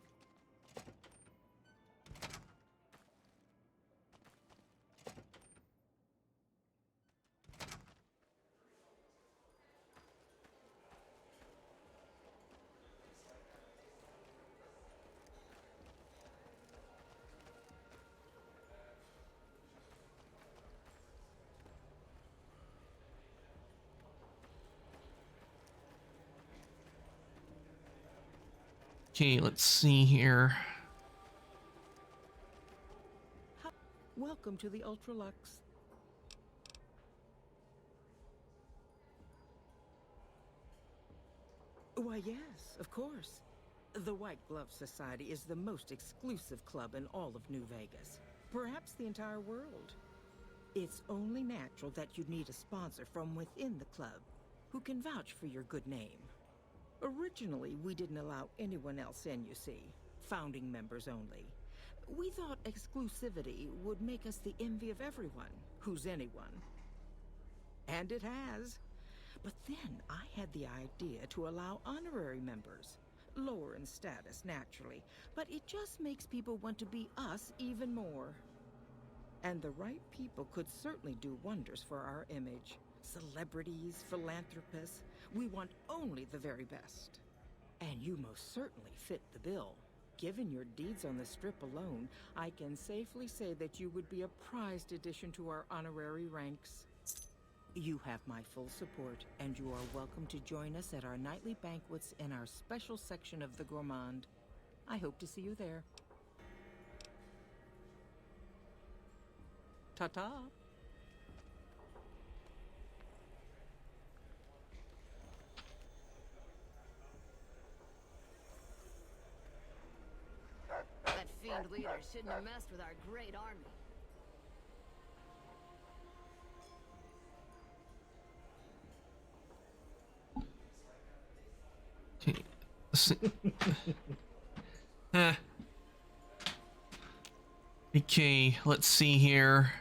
Okay, let's see here. Welcome to the Ultralux. Why, yes, of course. The White Glove Society is the most exclusive club in all of New Vegas, perhaps the entire world. It's only natural that you'd need a sponsor from within the club who can vouch for your good name. Originally, we didn't allow anyone else in, you see. Founding members only. We thought exclusivity would make us the envy of everyone who's anyone. And it has. But then I had the idea to allow honorary members. Lower in status, naturally. But it just makes people want to be us even more. And the right people could certainly do wonders for our image. Celebrities, philanthropists. We want only the very best. And you most certainly fit the bill. Given your deeds on the strip alone, I can safely say that you would be a prized addition to our honorary ranks. You have my full support, and you are welcome to join us at our nightly banquets in our special section of the Gourmand. I hope to see you there. Ta-ta! That fiend leader shouldn't have messed with our great army. Eh. Okay, let's see here.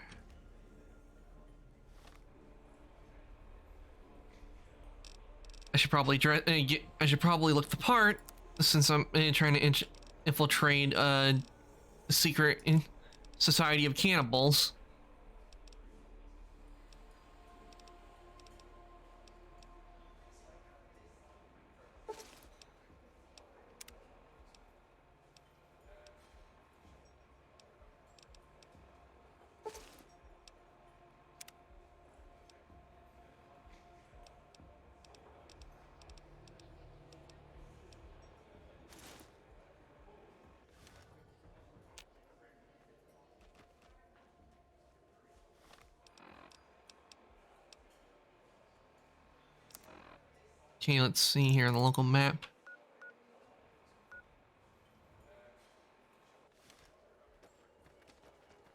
I should probably I should probably look the part since I'm trying to infiltrate a secret society of cannibals. Okay, let's see here on the local map.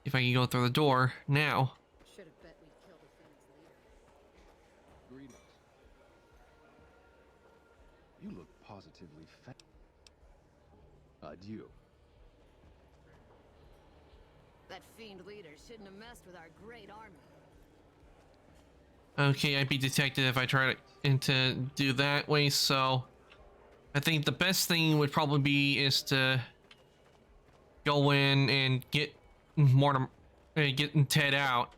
If I can go through the door now. Should have bet we'd kill the fiend's leader. Greetings. You look positively Adieu. That fiend leader shouldn't have messed with our great army. Okay, I'd be detected if I tried to do that way, so I think the best thing would probably be is to go in and get Mortimer, getting Ted out.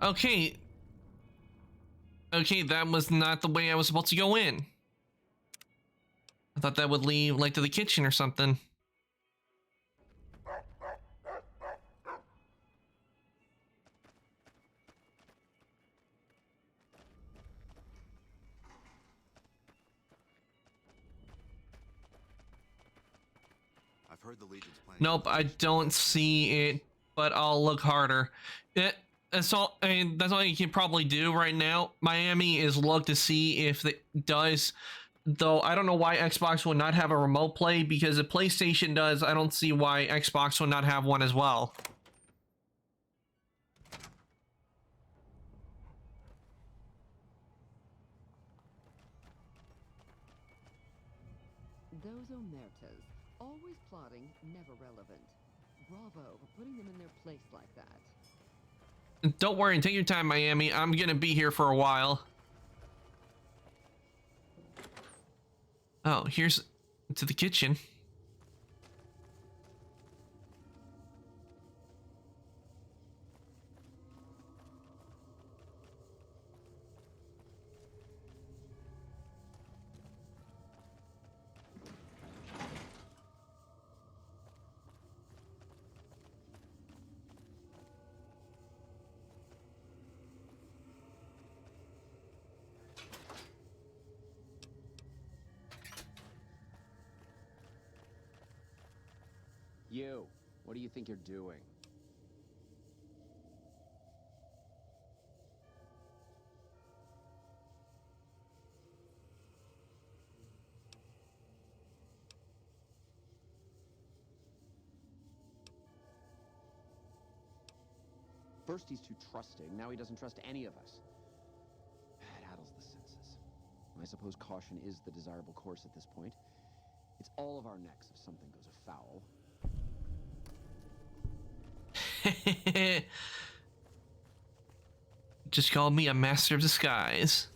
Okay. Okay, that was not the way I was supposed to go in. I thought that would lead like to the kitchen or something. I've heard the Legion's planning. Nope, I don't see it, but I'll look harder. That's all. I mean, that's all you can probably do right now. Miami is look to see if it does. Though I don't know why Xbox would not have a remote play, because if PlayStation does, I don't see why Xbox would not have one as well. Those omertas, always plotting, never relevant. Bravo for putting them in their place like that. Don't worry, take your time, Miami. I'm gonna be here for a while. Oh, here's to the kitchen. You, what do you think you're doing? First he's too trusting, now he doesn't trust any of us. It addles the senses. I suppose caution is the desirable course at this point. It's all of our necks if something goes afoul. Just called me a master of disguise.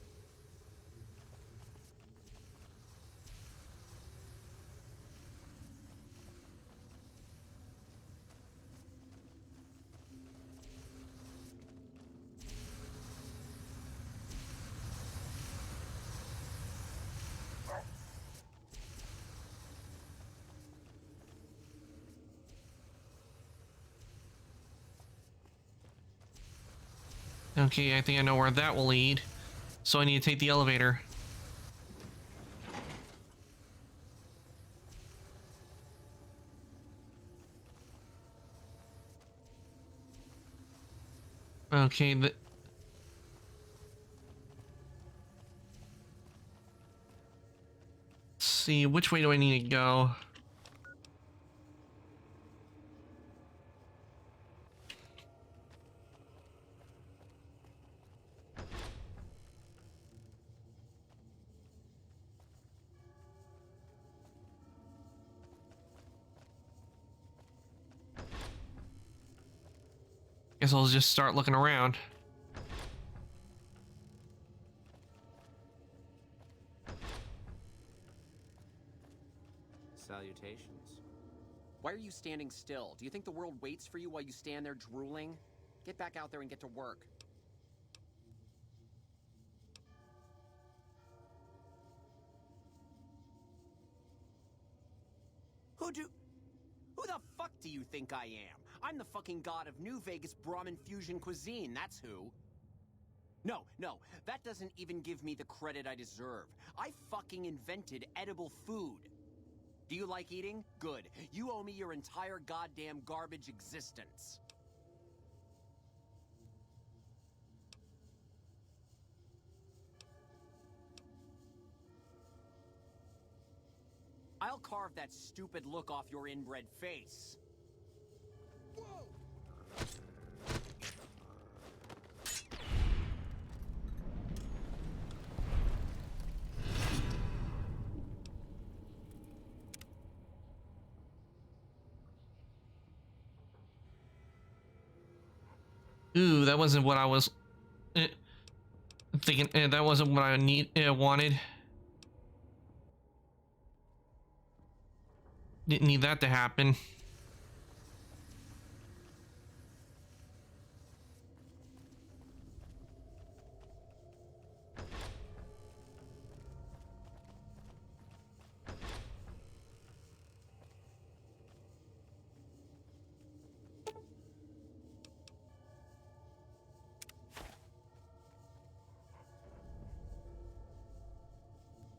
Okay, I think I know where that will lead. So I need to take the elevator. Okay, let's see, which way do I need to go? Guess I'll just start looking around. Salutations. Why are you standing still? Do you think the world waits for you while you stand there drooling? Get back out there and get to work. Who the fuck do you think I am? I'm the fucking god of New Vegas Brahmin fusion cuisine, that's who. No, that doesn't even give me the credit I deserve. I fucking invented edible food. Do you like eating? Good. You owe me your entire goddamn garbage existence. I'll carve that stupid look off your inbred face. Whoa! Ooh, that wasn't what I was thinking. That wasn't what I wanted. Didn't need that to happen.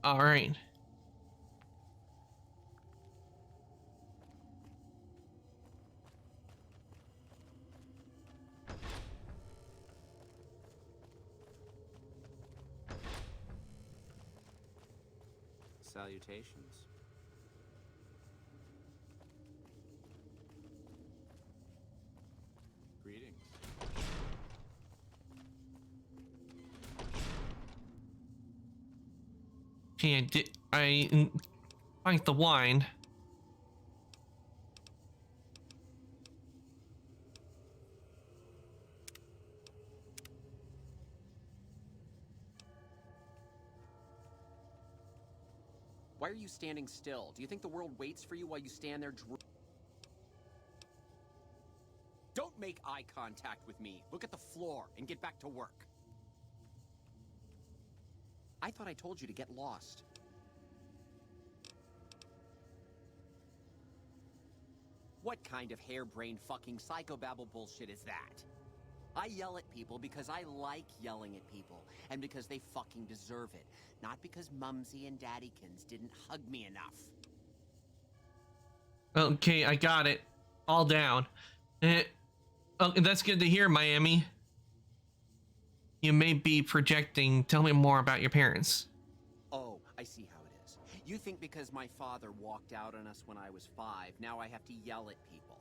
All right. Salutations. Greetings. Okay, I like the wine. Why are you standing still? Do you think the world waits for you while you stand there Don't make eye contact with me. Look at the floor and get back to work. I thought I told you to get lost. What kind of harebrained fucking psychobabble bullshit is that? I yell at people because I like yelling at people, and because they fucking deserve it. Not because Mumsy and Daddykins didn't hug me enough. Okay, I got it. All down. Oh, that's good to hear, Miami. You may be projecting. Tell me more about your parents. Oh, I see how it is. You think because my father walked out on us when I was 5, now I have to yell at people.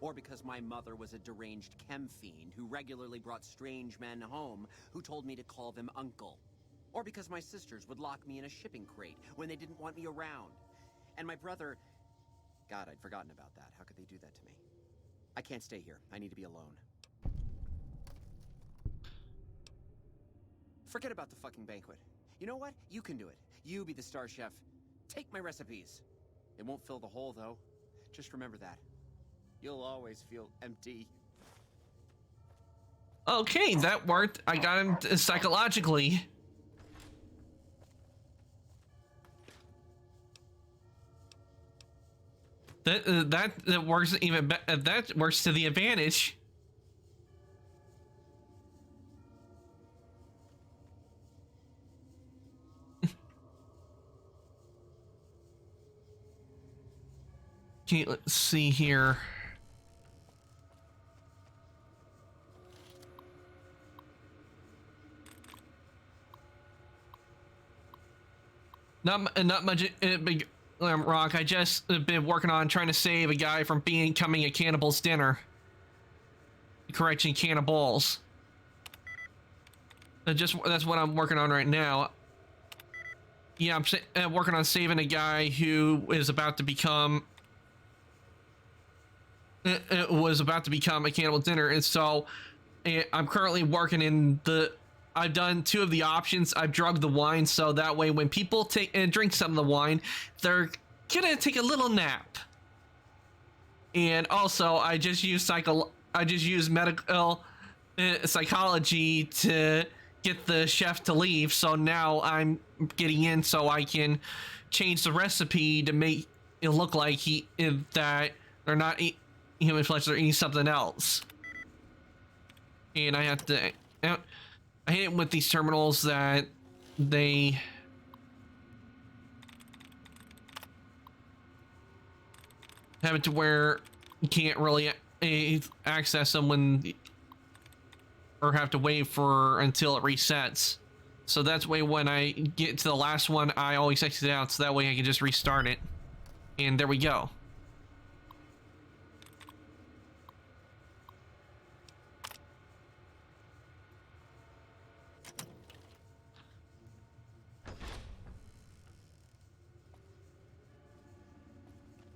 Or because my mother was a deranged chem fiend who regularly brought strange men home who told me to call them uncle. Or because my sisters would lock me in a shipping crate when they didn't want me around. And my brother... God, I'd forgotten about that. How could they do that to me? I can't stay here. I need to be alone. Forget about the fucking banquet. You know what? You can do it. You be the star chef. Take my recipes. It won't fill the hole, though. Just remember that. You'll always feel empty. Okay, that worked. I got him psychologically. That works even better. That works to the advantage. Okay, let's see here. Not much big rock. I just been working on trying to save a guy from becoming a cannibal's dinner. Correction, cannibals. That's what I'm working on right now. Yeah, I'm working on saving a guy who is about to become was about to become a cannibal dinner, and so I'm currently working in the. I've done 2 of the options. I've drugged the wine, so that way when people take and drink some of the wine, they're gonna take a little nap. And also, I just use medical psychology to get the chef to leave. So now I'm getting in so I can change the recipe to make it look like that they're not eating human flesh, they're eating something else. And I have to. I hate it with these terminals that they have it to where you can't really access them or have to wait until it resets. So that's why when I get to the last one, I always exit out so that way I can just restart it. And there we go.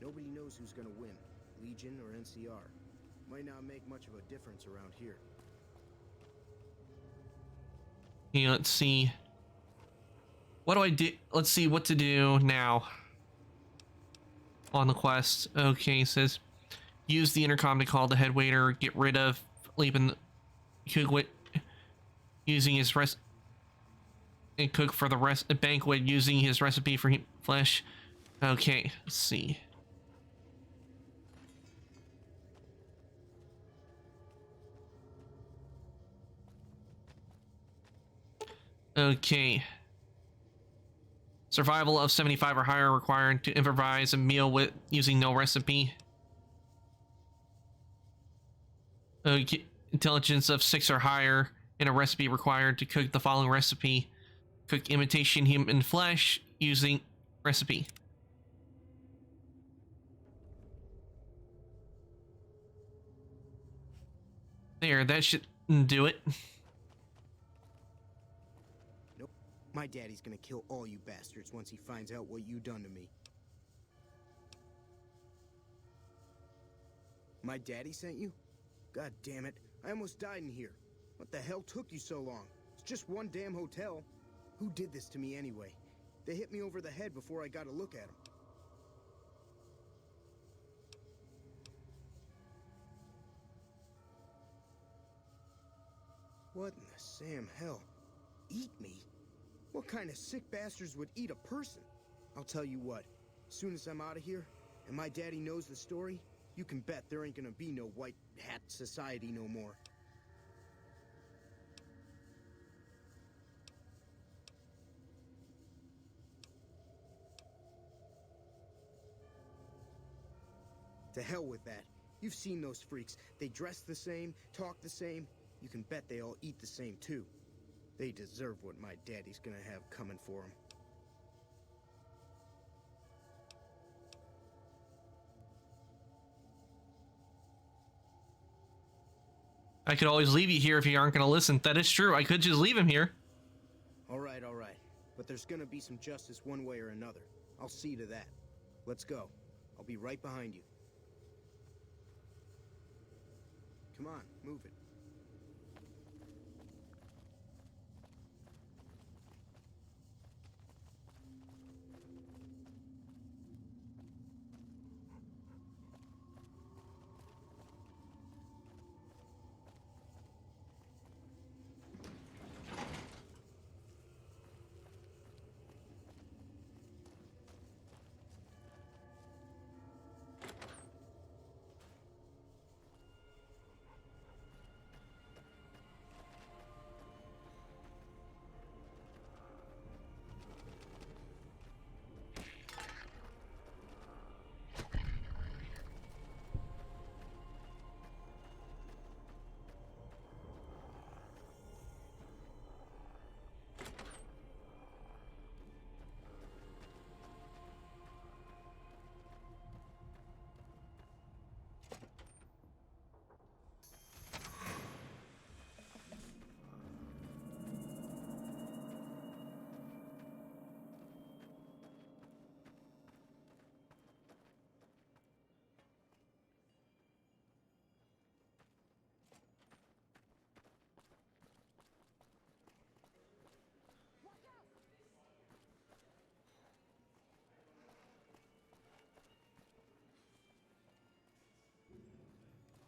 Nobody knows who's gonna win, Legion or NCR. Might not make much of a difference around here. Okay, let's see. What do I do? Let's see what to do now. On the quest. Okay, it says use the intercom to call the head waiter, get rid of leaving cook using his and cook for the rest banquet using his recipe for flesh. Okay, let's see. Okay. Survival of 75 or higher required to improvise a meal with using no recipe. Intelligence of 6 or higher and a recipe required to cook the following recipe. Cook imitation human flesh using recipe. There, that should do it. Nope. My daddy's gonna kill all you bastards once he finds out what you done to me. My daddy sent you? God damn it. I almost died in here. What the hell took you so long? It's just one damn hotel. Who did this to me anyway? They hit me over the head before I got a look at them. What in the Sam hell? Eat me? What kind of sick bastards would eat a person? I'll tell you what, as soon as I'm out of here, and my daddy knows the story, you can bet there ain't gonna be no white hat society no more. To hell with that. You've seen those freaks. They dress the same, talk the same. You can bet they all eat the same too. They deserve what my daddy's gonna have coming for them. I could always leave you here if you aren't going to listen. That is true. I could just leave him here. All right. But there's gonna be some justice one way or another. I'll see to that. Let's go. I'll be right behind you. Come on, move it.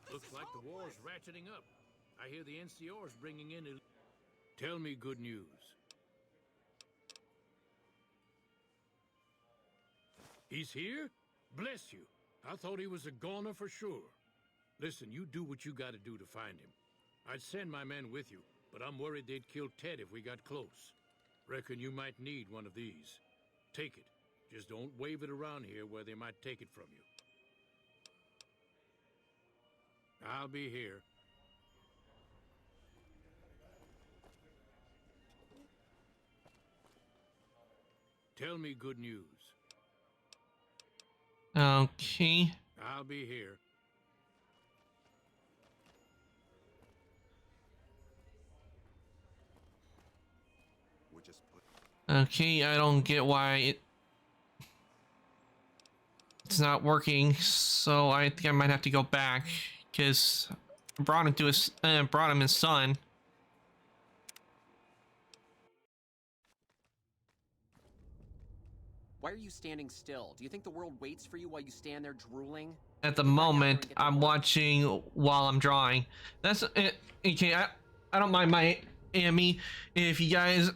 Looks like the war's ratcheting up. I hear the NCR's bringing in a... Tell me good news. He's here? Bless you. I thought he was a goner for sure. Listen, you do what you gotta do to find him. I'd send my men with you, but I'm worried they'd kill Ted if we got close. Reckon you might need one of these. Take it. Just don't wave it around here where they might take it from you. I'll be here. Tell me good news. Okay. I'll be here. Okay, I don't get why it's not working, so I think I might have to go back because I brought him his son. Why are you standing still? Do you think the world waits for you while you stand there drooling? At the moment, I'm watching while I'm drawing. That's it. Okay, I don't mind my Amy if you guys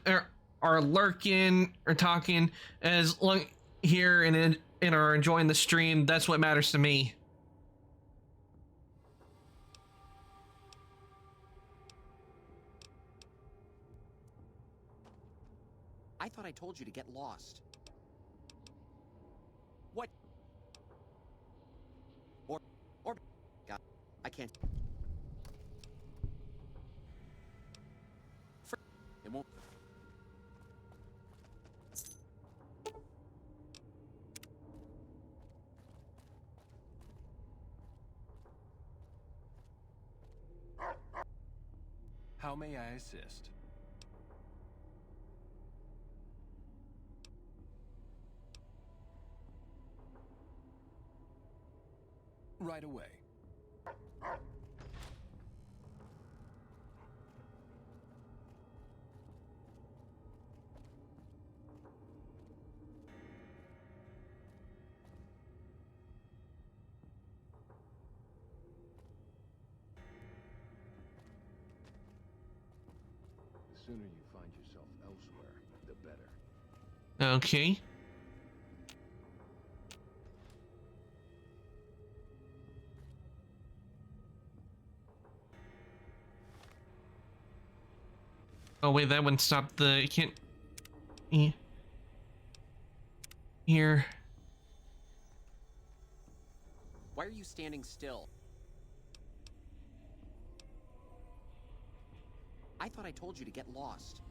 are lurking or talking as long here and are enjoying the stream. That's what matters to me. I thought I told you to get lost. What? Or... God, I can't... It won't... How may I assist? Right away. The sooner you find yourself elsewhere, the better. Okay. Oh wait, that one stopped the... You can't... Here. Why are you standing still? I thought I told you to get lost.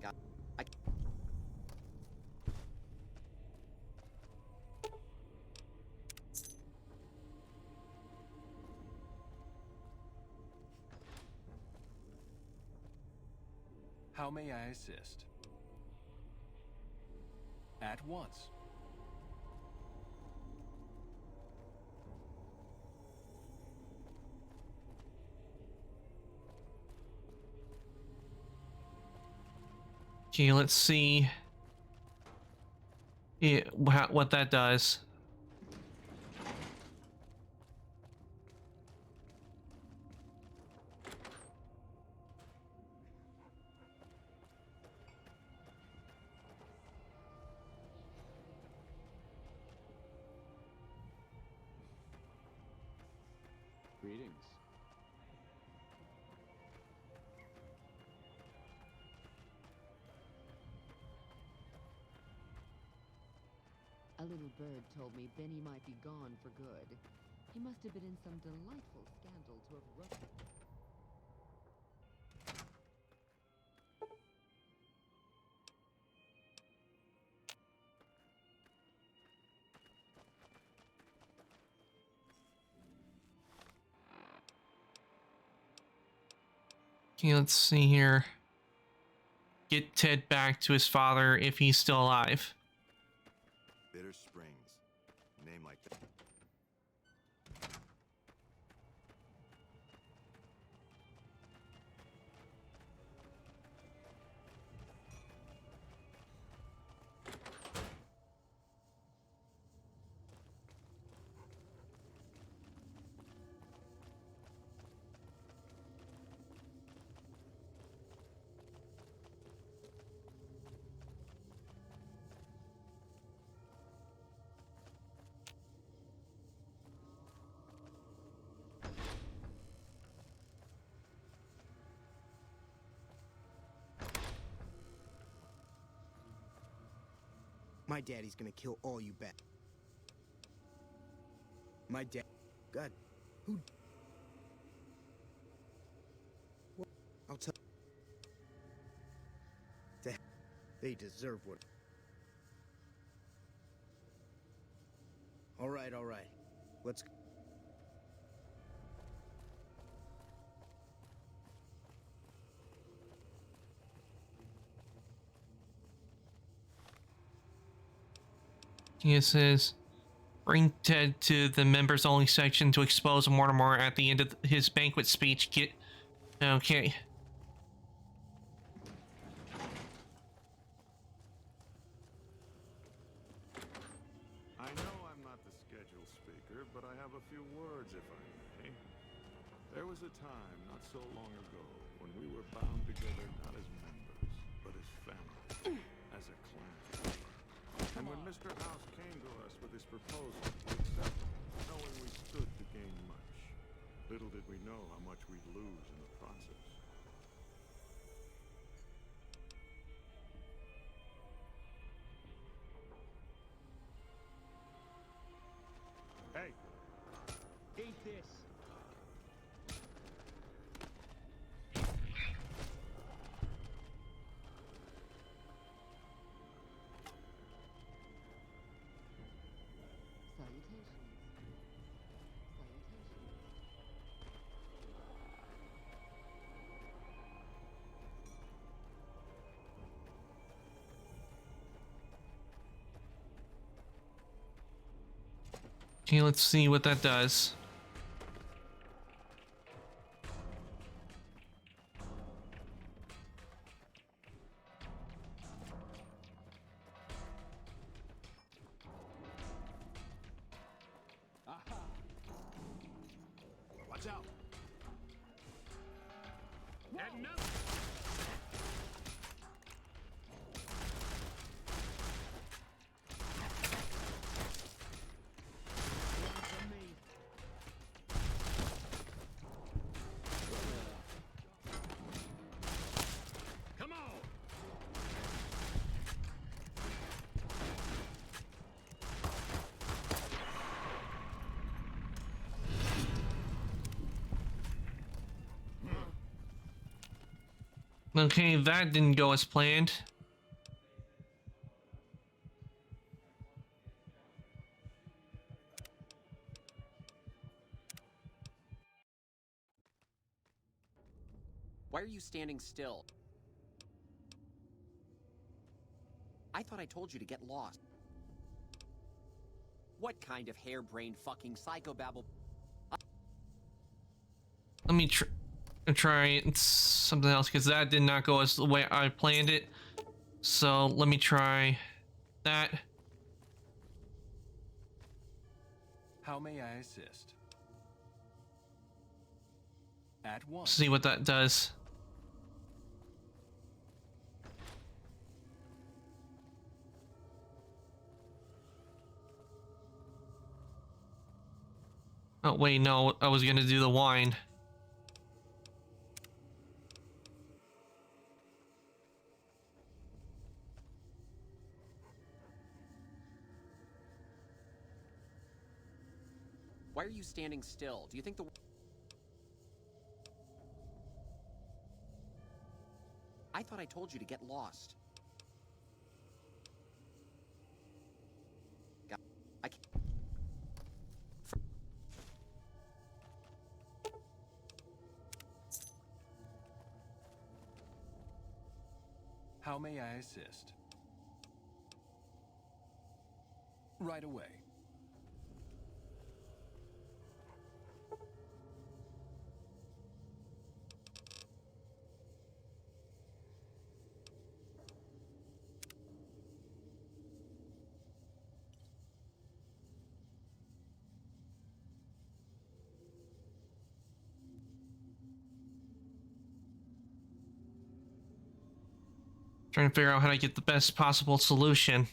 God, I... How may I assist? At once. Okay, let's see what that does. Greetings. A little bird told me Benny might be gone for good. He must have been in some delightful scandal to have ruptured. Okay, let's see here. Get Ted back to his father if he's still alive. Bitter Springs. A name like that. My daddy's gonna kill all you back. My dad... God, who... What? I'll tell... They deserve what... All right. Let's... It says, bring Ted to the members only section to expose Mortimer at the end of his banquet speech. Get... Okay. I know I'm not the scheduled speaker, but I have a few words, if I may. There was a time, not so long ago, when we were bound together not as members, but as family, as a clan. And when Mr. House came to us with his proposal, we accepted, knowing we stood to gain much. Little did we know how much we'd lose in the process. Okay, let's see what that does. Watch out. Heading up. Come on. Okay, that didn't go as planned. Why are you standing still? I thought I told you to get lost. What kind of harebrained fucking psychobabble? Let me try something else, because that did not go as the way I planned it. So let me try that. How may I assist? At once. See what that does. Oh wait, no, I was gonna do the wine. Why are you standing still? Do you think the... I thought I told you to get lost. I can't... How may I assist? Right away. Trying to figure out how to get the best possible solution.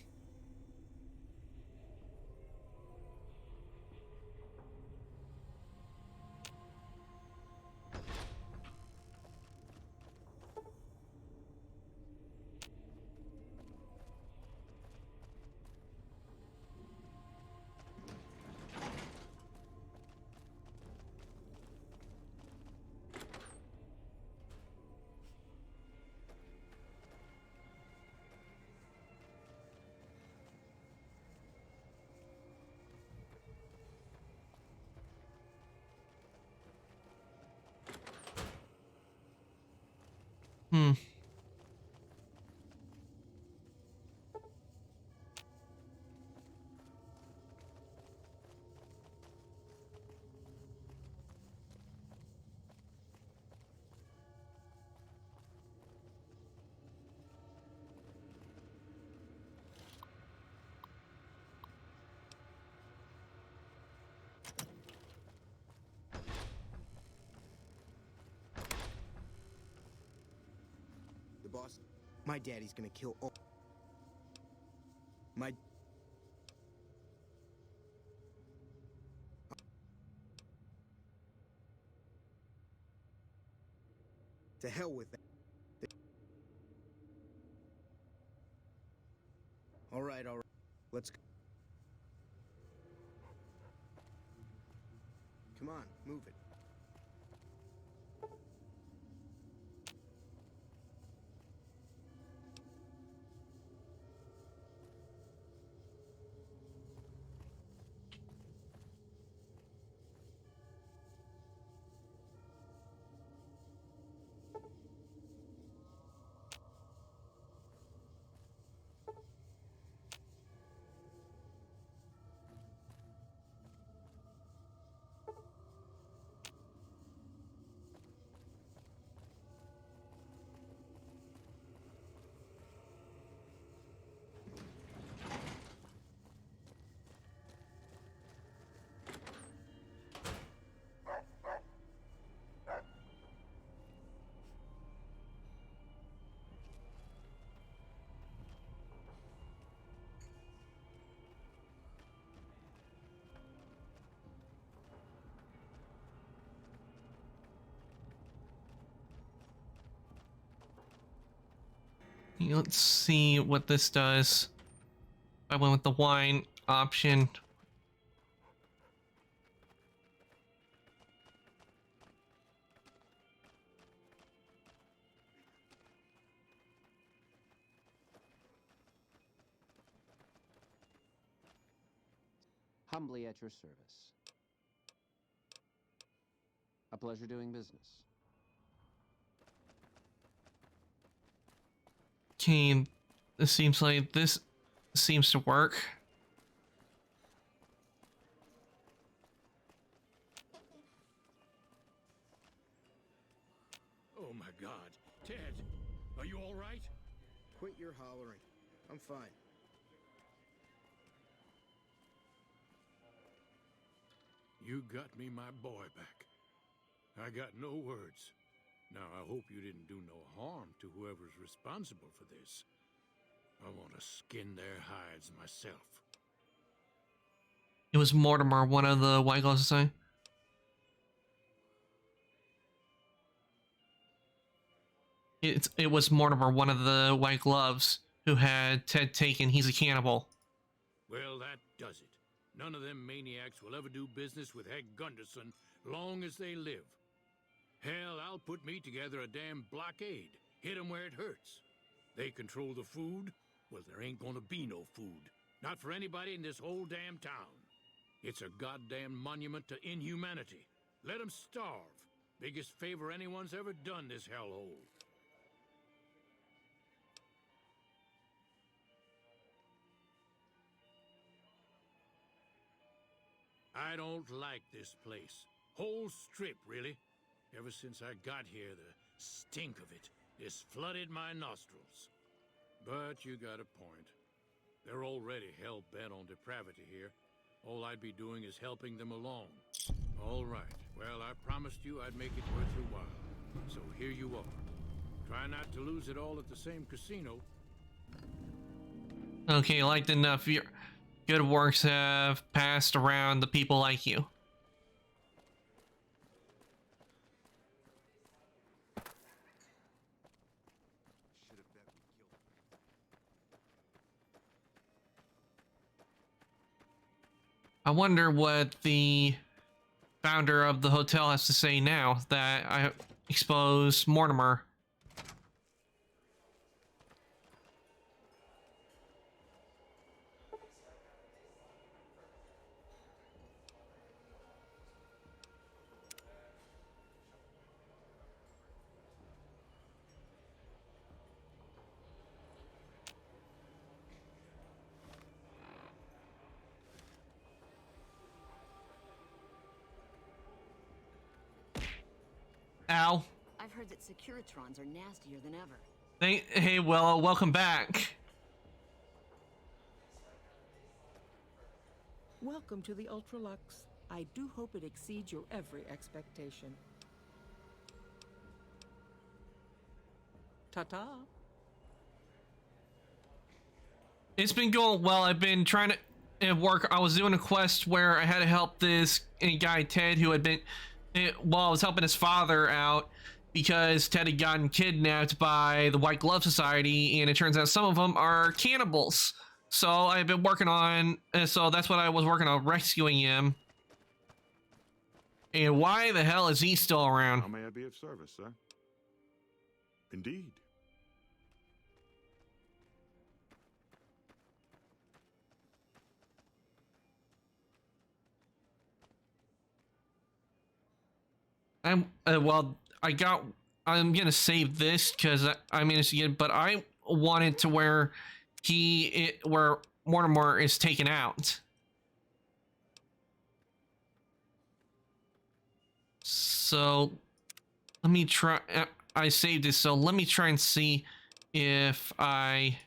Hmm. The boss, my daddy's gonna kill all... My... To hell with that. All right, let's go. Come on, move it. let's see what this does. I went with the wine option. Humbly at your service. A pleasure doing business. Okay, it seems like this seems to work. Oh my God. Ted, are you all right? Quit your hollering. I'm fine. You got me my boy back. I got no words. Now, I hope you didn't do no harm to whoever's responsible for this. I want to skin their hides myself. It was Mortimer, one of the White Gloves Society. It was Mortimer, one of the White Gloves, who had Ted taken. He's a cannibal. Well, that does it. None of them maniacs will ever do business with Hank Gunderson long as they live. Hell, I'll put me together a damn blockade. Hit 'em where it hurts. They control the food? Well, there ain't gonna be no food. Not for anybody in this whole damn town. It's a goddamn monument to inhumanity. Let 'em starve. Biggest favor anyone's ever done this hellhole. I don't like this place. Whole strip, really. Ever since I got here, the stink of it has flooded my nostrils. But you got a point. They're already hell-bent on depravity here. All I'd be doing is helping them along. All right. Well, I promised you I'd make it worth your while. So here you are. Try not to lose it all at the same casino. Okay, liked enough. Your good works have passed around the people like you. I wonder what the founder of the hotel has to say now that I exposed Mortimer. Ow. I've heard that Securitrons are nastier than ever. Hey, well, welcome back. Welcome to the Ultralux. I do hope it exceeds your every expectation. Ta-ta. It's been going well. I've been trying to work. I was doing a quest where I had to help this guy, Ted, who had been... Well, I was helping his father out because Ted had gotten kidnapped by the White Glove Society, and it turns out some of them are cannibals. So I've been working on... So that's what I was working on, rescuing him. And why the hell is he still around? How may I be of service, sir? Indeed. Well, I'm gonna save this because I managed to get it, but I wanted to where where Mortimer is taken out. So let me try. I saved it, so let me try and see if I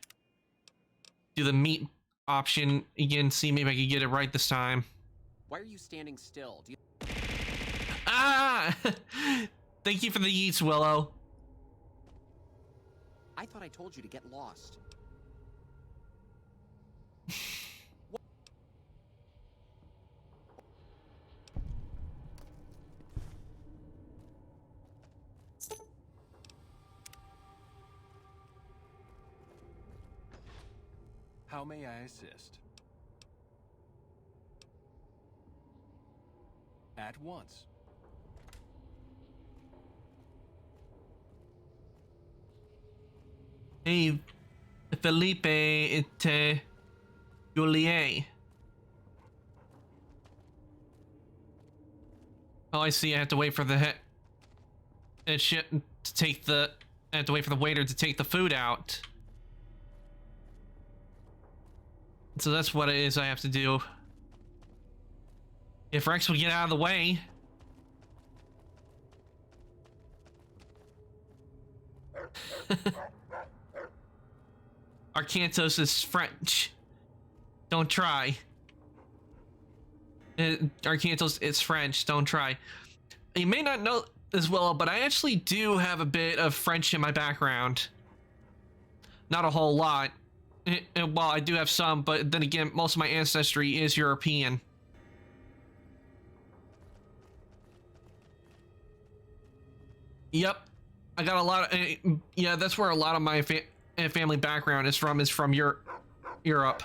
do the meat option again. See, maybe I can get it right this time. Why are you standing still? Do you... Ah! Thank you for the yeets, Willow. I thought I told you to get lost. How may I assist? At once. Hey, Felipe, Julie. Oh, I see. I have to wait for the shit to take the. I have to wait for the waiter to take the food out. So that's what it is I have to do. If Rex would get out of the way. Arcantos is French. Don't try. Arcantos is French. Don't try. You may not know as well, but I actually do have a bit of French in my background. Not a whole lot. Well, I do have some, but then again, most of my ancestry is European. Yep. I got a lot of... yeah, that's where a lot of my family background is from Europe.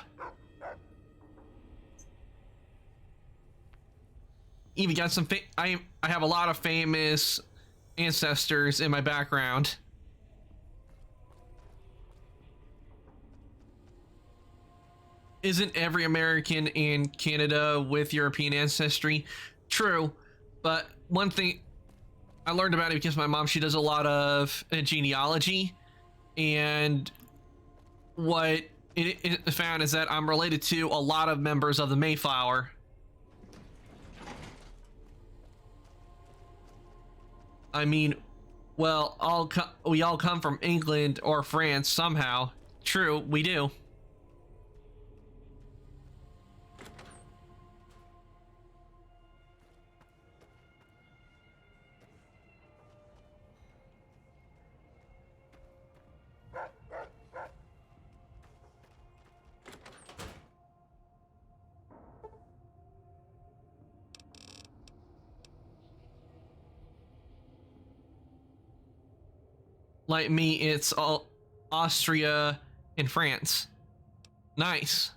Even got some... I have a lot of famous ancestors in my background. Isn't every American in Canada with European ancestry? True, but one thing I learned about it because my mom, she does a lot of genealogy, and what it found is that I'm related to a lot of members of the Mayflower. I mean, well, we all come from England or France somehow. True, we do. Like me, it's all Austria and France. Nice.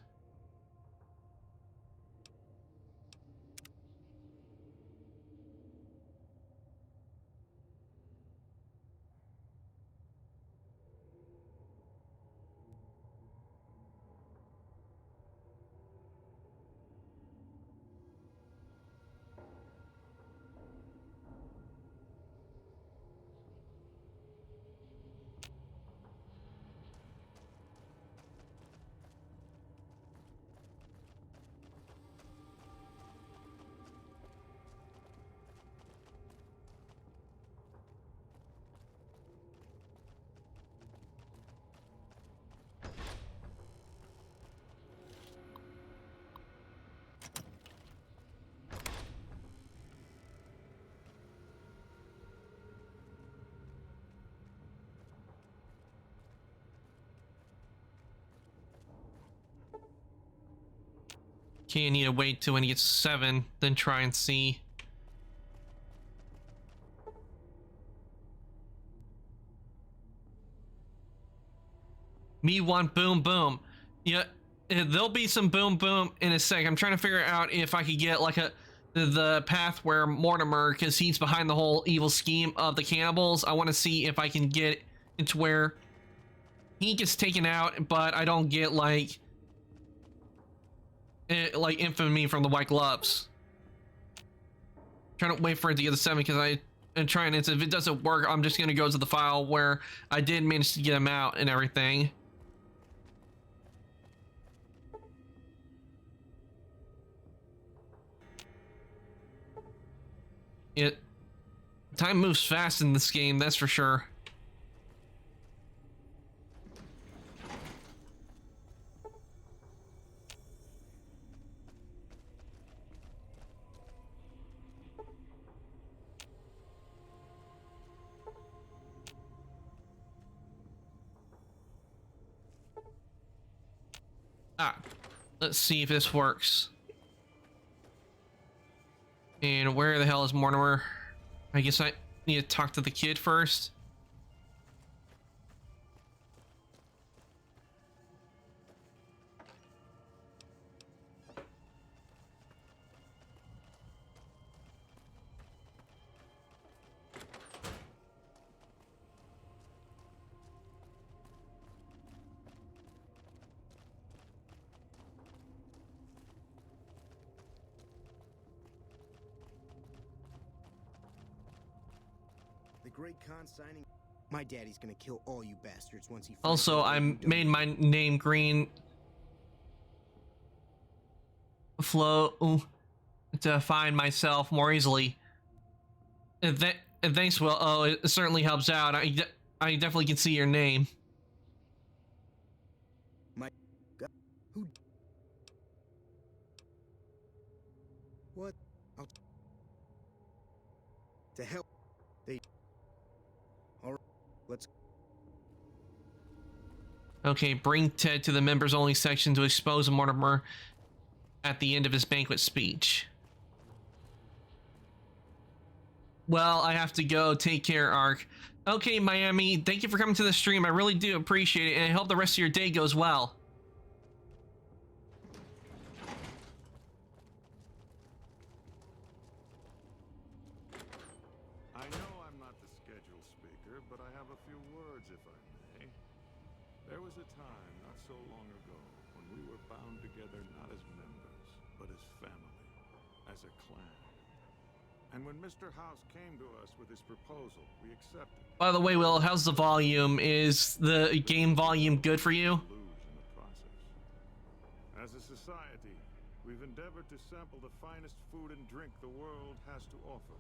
Okay, I need to wait till when he gets 7, then try and see. Me want boom boom. Yeah, there'll be some boom boom in a sec. I'm trying to figure out if I could get like the path where Mortimer, because he's behind the whole evil scheme of the cannibals. I want to see if I can get into where he gets taken out, but I don't get like infamy from the white gloves. Trying to wait for it to get the 7 because I'm trying it. If it doesn't work, I'm just gonna go to the file where I did manage to get him out and everything. Time moves fast in this game, that's for sure. Let's see if this works. And where the hell is Mortimer? I guess I need to talk to the kid first. the great Khan signing. My daddy's gonna kill all you bastards once he. Also, I made my name green. Flow to find myself more easily. And thanks, Will. Oh, it certainly helps out. I definitely can see your name. My God, who? What? To hell, they. All right, let's. Okay, bring Ted to the members-only section to expose Mortimer at the end of his banquet speech. Well, I have to go. Take care, Ark. Okay, Miami, thank you for coming to the stream. I really do appreciate it, and I hope the rest of your day goes well. I know I'm not the scheduled speaker, but I have a few words, if I may. There was a time not so long ago when we were bound together not as members, but as family, as a clan. And when Mr. House came to us with his proposal, we accepted. By the way, Will, how's the volume? Is the game volume good for you? Lose in the process. As a society, we've endeavored to sample the finest food and drink the world has to offer.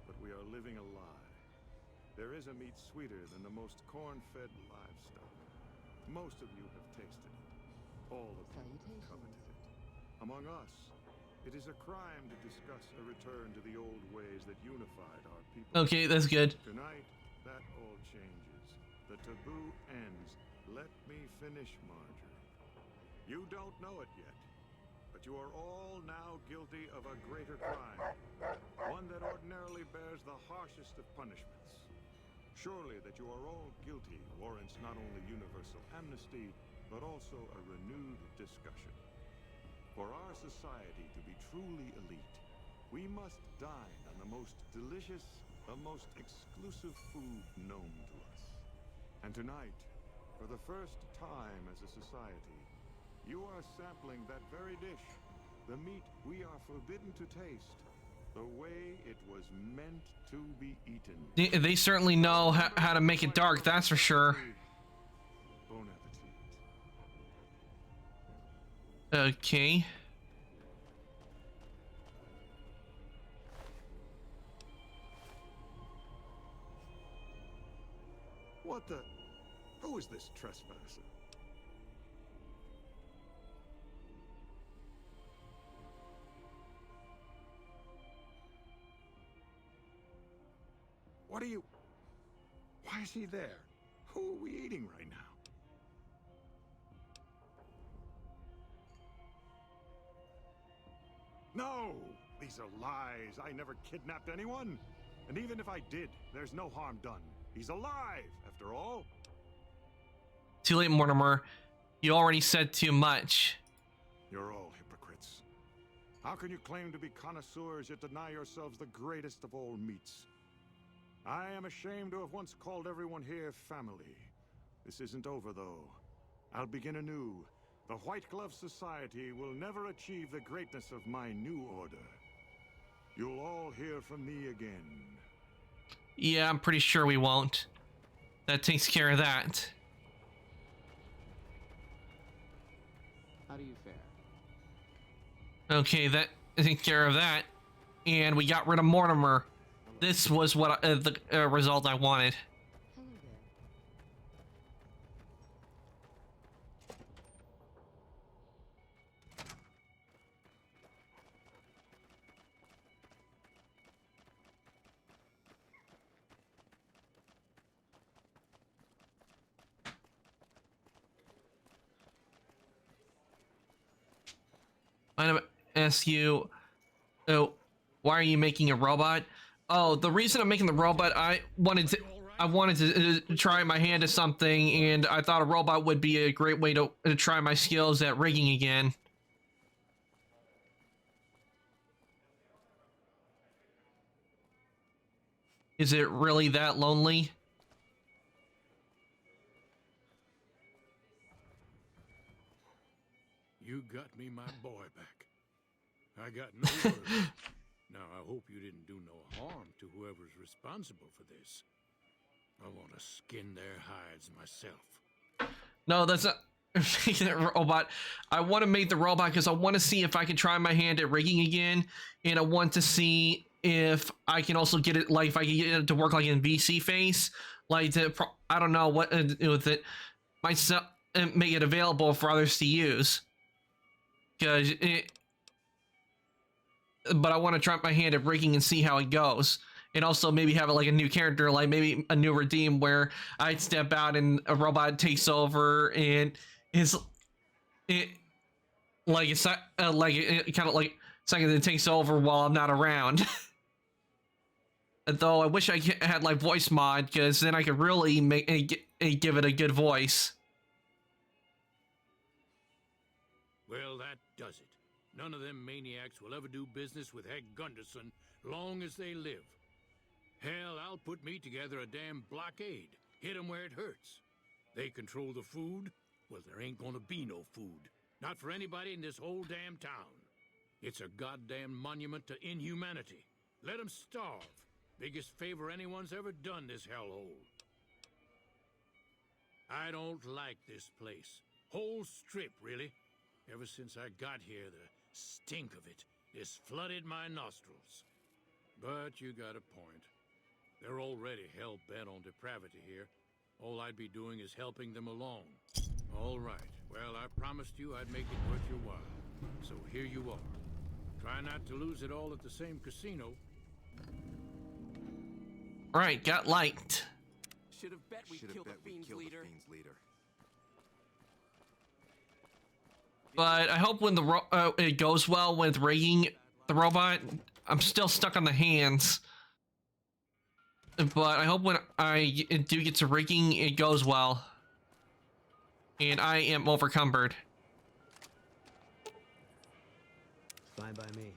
But we are living a lie. There is a meat sweeter than the most corn-fed livestock. Most of you have tasted it. All of you coveted it. Among us, it is a crime to discuss a return to the old ways that unified our people. Okay, that's good. Tonight, that all changes. The taboo ends. Let me finish, Marjorie. You don't know it yet, but you are all now guilty of a greater crime. One that ordinarily bears the harshest of punishments. Surely that you are all guilty warrants not only universal amnesty, but also a renewed discussion. For our society to be truly elite, we must dine on the most delicious, the most exclusive food known to us. And tonight, for the first time as a society, you are sampling that very dish, the meat we are forbidden to taste, the way it was meant to be eaten. They certainly know how to make it dark, that's for sure. Bon appetit. Okay. What the? Who is this trespasser? What are you? Why is he there? Who are we eating right now? No! These are lies. I never kidnapped anyone. And even if I did, there's no harm done. He's alive, after all. Too late, Mortimer. You already said too much. You're all hypocrites. How can you claim to be connoisseurs yet deny yourselves the greatest of all meats? I am ashamed to have once called everyone here family. This isn't over, though. I'll begin anew. The White Glove Society will never achieve the greatness of my new order. You'll all hear from me again. Yeah, I'm pretty sure we won't. That takes care of that. How do you fare? Okay, that takes care of that. And we got rid of Mortimer. This was what the result I wanted. Hello there. I'm gonna ask you, oh, why are you making a robot? Oh, the reason I'm making the robot, I wanted to try my hand at something, and I thought a robot would be a great way to try my skills at rigging again. Is it really that lonely? You got me my boy back. I got no words. Now, I hope you didn't do no harm to whoever's responsible for this. I want to skin their hides myself. No, that's not making it robot. I want to make the robot because I want to see if I can try my hand at rigging again, and I want to see if I can also get it, like if I can get it to work like in VC face, like I don't know what with it myself, and make it available for others to use. Because it, but I want to try my hand at rigging and see how it goes. And also maybe have it like a new character, like maybe a new redeem where I'd step out and a robot takes over and is it like it's like it kind of like second it takes over while I'm not around. Though I wish I had like voice mod because then I could really make give it a good voice. Well, that does it. None of them maniacs will ever do business with Heck Gunderson long as they live. Hell, I'll put me together a damn blockade. Hit 'em where it hurts. They control the food? Well, there ain't gonna be no food. Not for anybody in this whole damn town. It's a goddamn monument to inhumanity. Let 'em starve. Biggest favor anyone's ever done this hellhole. I don't like this place. Whole strip, really. Ever since I got here, the stink of it has flooded my nostrils. But you got a point. They're already hell-bent on depravity here. All I'd be doing is helping them along. All right. Well, I promised you I'd make it worth your while. So here you are. Try not to lose it all at the same casino. Right, got liked. Should have bet we'd kill the Fiend's leader. But I hope when the it goes well with rigging the robot. I'm still stuck on the hands. But I hope when I do get to rigging, it goes well. And I am overcumbered. Fine by me.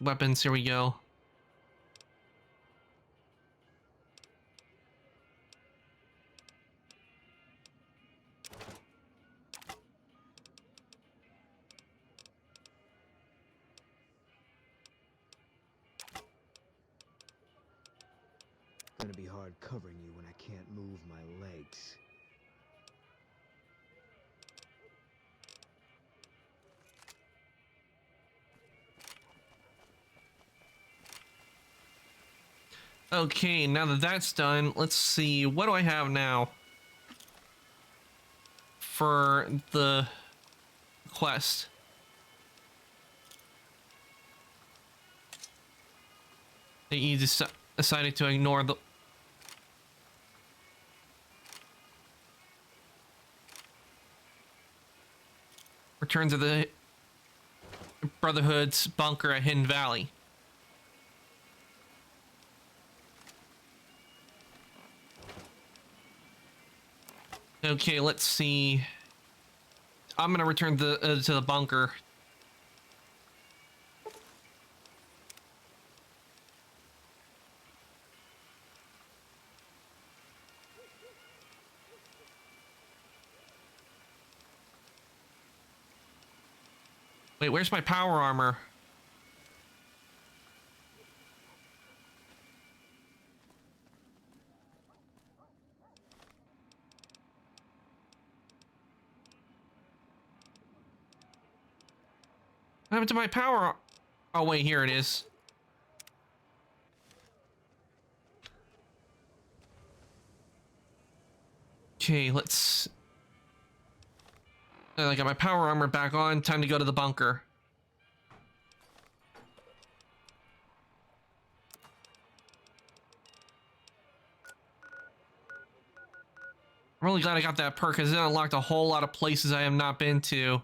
Weapons, here we go. Gonna be hard covering you when I can't move my legs. Okay, now that that's done, let's see, what do I have now for the quest? You decided to ignore the... Return to the Brotherhood's bunker at Hidden Valley. Okay, let's see. I'm gonna return to the bunker. Wait, where's my power armor? What happened to my power? Oh wait, here it is. Okay, let's... I got my power armor back on. Time to go to the bunker. I'm really glad I got that perk because it unlocked a whole lot of places I have not been to.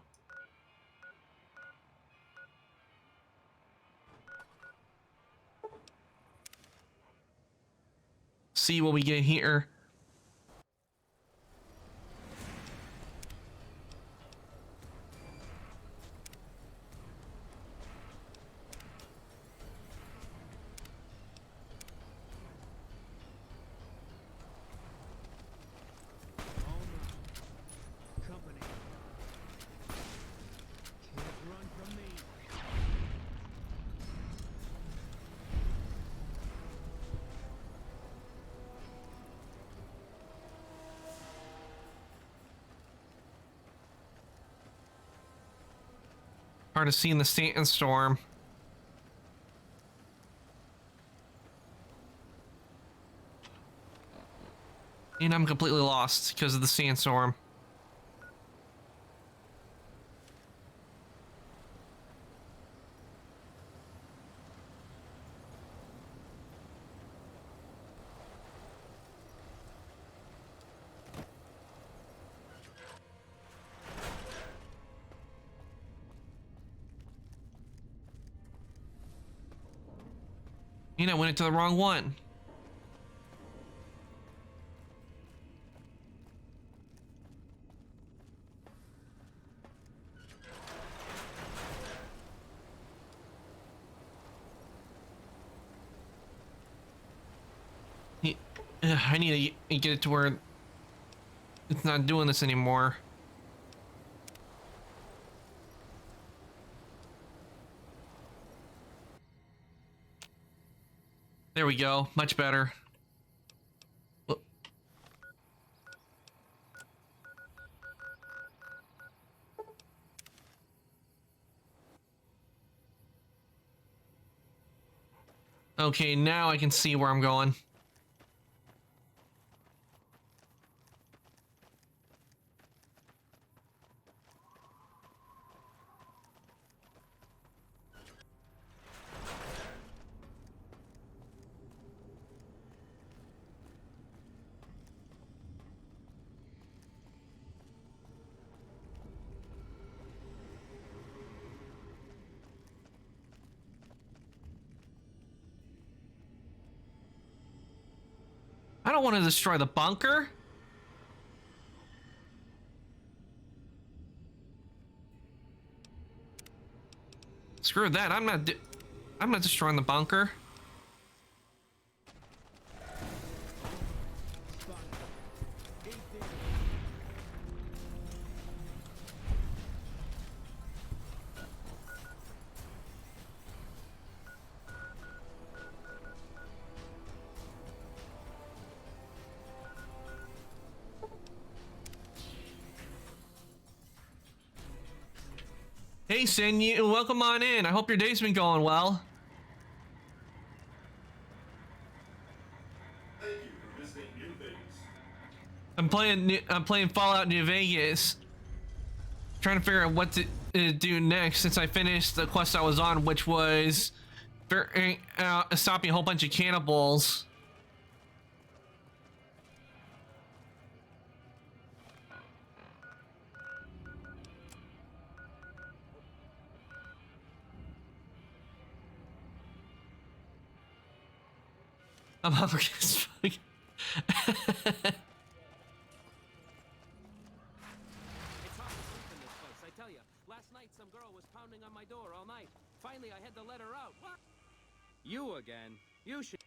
See what we get here. hard to see in the sandstorm. And I'm completely lost because of the sandstorm. And I went into the wrong one. I need to get it to where it's not doing this anymore. There we go. Much better. Okay, now I can see where I'm going. I don't want to destroy the bunker. Screw that. I'm not destroying the bunker. Hey, Sin, welcome on in. I hope your day's been going well. Thank you for visiting New Vegas. I'm playing Fallout New Vegas. Trying to figure out what to do next since I finished the quest I was on, which was stopping a whole bunch of cannibals. I'm hungry as fuck. It's hard to sleep in this place, I tell you. Last night, some girl was pounding on my door all night. Finally, I had to let her out. What? You again? You should...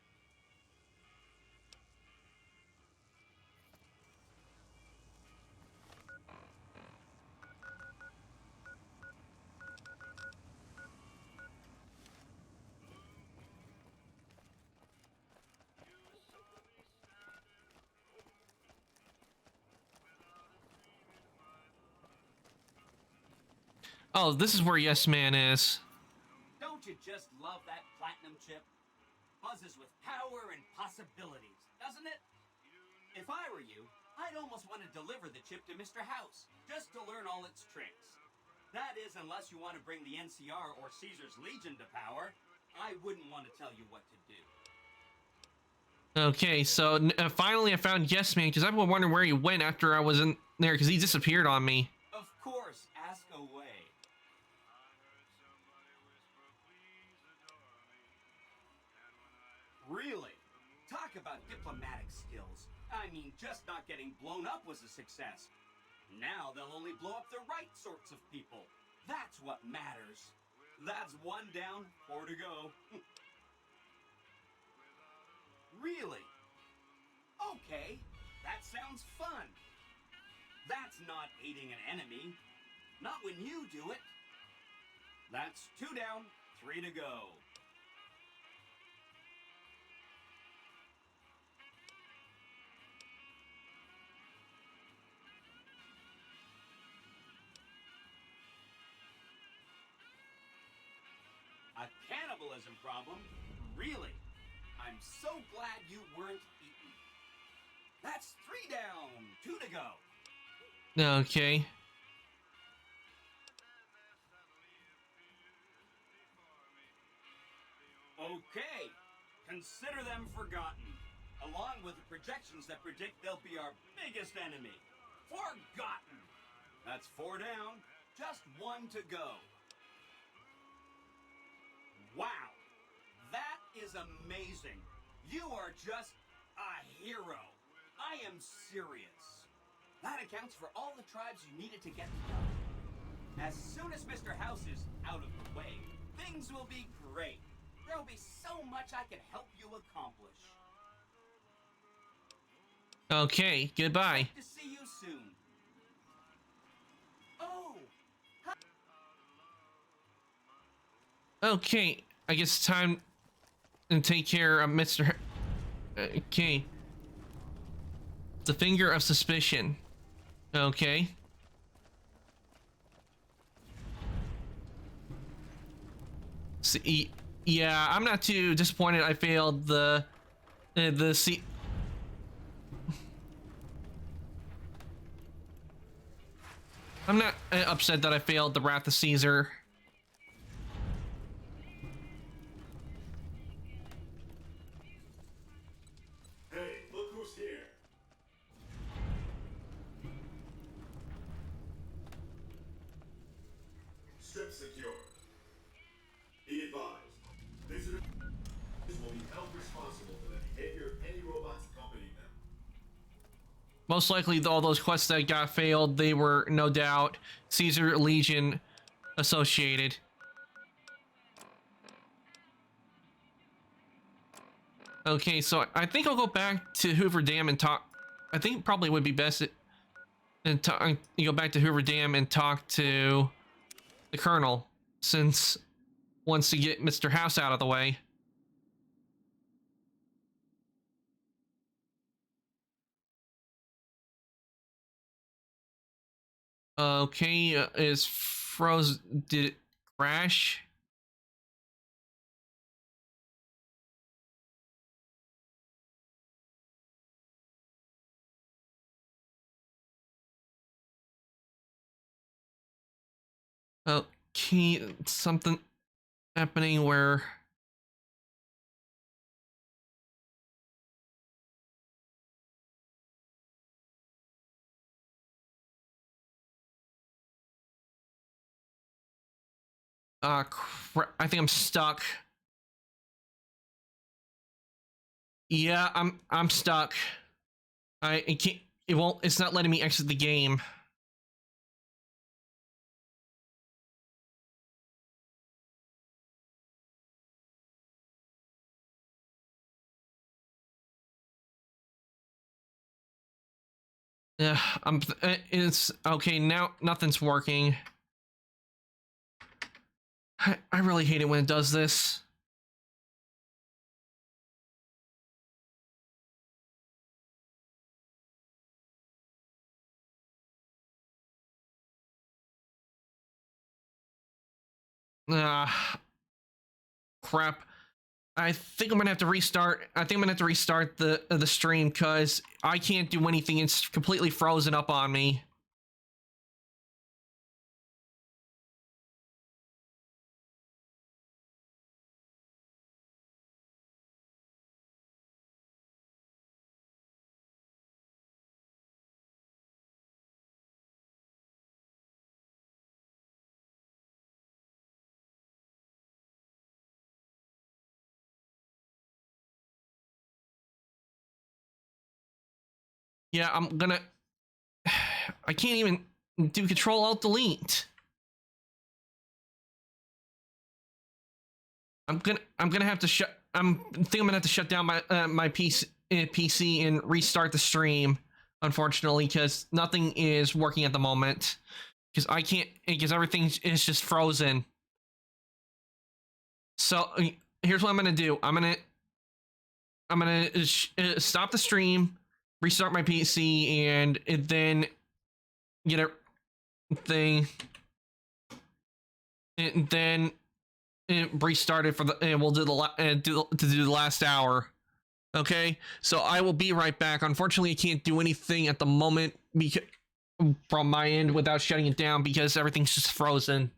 Oh, this is where Yes Man is. Don't you just love that platinum chip? Buzzes with power and possibilities, doesn't it? If I were you, I'd almost want to deliver the chip to Mr. House, just to learn all its tricks. That is, unless you want to bring the NCR or Caesar's Legion to power. I wouldn't want to tell you what to do. Okay, so finally I found Yes Man, because I've been wondering where he went after I was in there, because he disappeared on me. Of course, ask away. Really? Talk about diplomatic skills. I mean, just not getting blown up was a success. Now they'll only blow up the right sorts of people. That's what matters. That's 1 down, 4 to go. Really? Okay, that sounds fun. That's not aiding an enemy. Not when you do it. That's 2 down, 3 to go. A cannibalism problem? Really? I'm so glad you weren't eaten. That's 3 down, 2 to go. Okay. Okay, consider them forgotten, along with the projections that predict they'll be our biggest enemy. Forgotten! That's 4 down, just 1 to go. Wow, that is amazing. You are just a hero. I am serious. That accounts for all the tribes you needed to get to know. As soon as Mr. House is out of the way, things will be great. There will be so much I can help you accomplish. Okay, goodbye. Hope to see you soon. Oh! Okay, I guess it's time to take care of Mr. Okay. The finger of suspicion. Okay. See, yeah, I'm not too disappointed I failed the I'm not upset that I failed the Wrath of Caesar. Hey, look who's here. Strip secured. Be advised, visitors will be held responsible for the behavior of any robots accompanying them. Most likely, all those quests that got failed, they were no doubt Caesar Legion associated. Okay, so I think I'll go back to Hoover Dam and talk. I think probably would be best and you go back to Hoover Dam and talk to the Colonel, since wants to get Mr. House out of the way. Okay, is froze? Did it crash? Okay, something happening where I think I'm stuck. Yeah, I'm stuck. It can't, it won't, it's not letting me exit the game. Yeah, it's okay now. Nothing's working. I really hate it when it does this. Crap. I think I'm gonna have to restart. I think I'm gonna have to restart the stream because I can't do anything. It's completely frozen up on me. Yeah, I'm gonna. I can't even do Control Alt Delete. I'm gonna have to shut. I think I'm gonna have to shut down my my PC and restart the stream. Unfortunately, because nothing is working at the moment. Because I can't. Because everything is just frozen. So here's what I'm gonna do. I'm gonna stop the stream, restart my PC, and then get a thing, and then restarted for the, and we'll do the do the last hour. Okay, so I will be right back. Unfortunately, I can't do anything at the moment because from my end without shutting it down because everything's just frozen.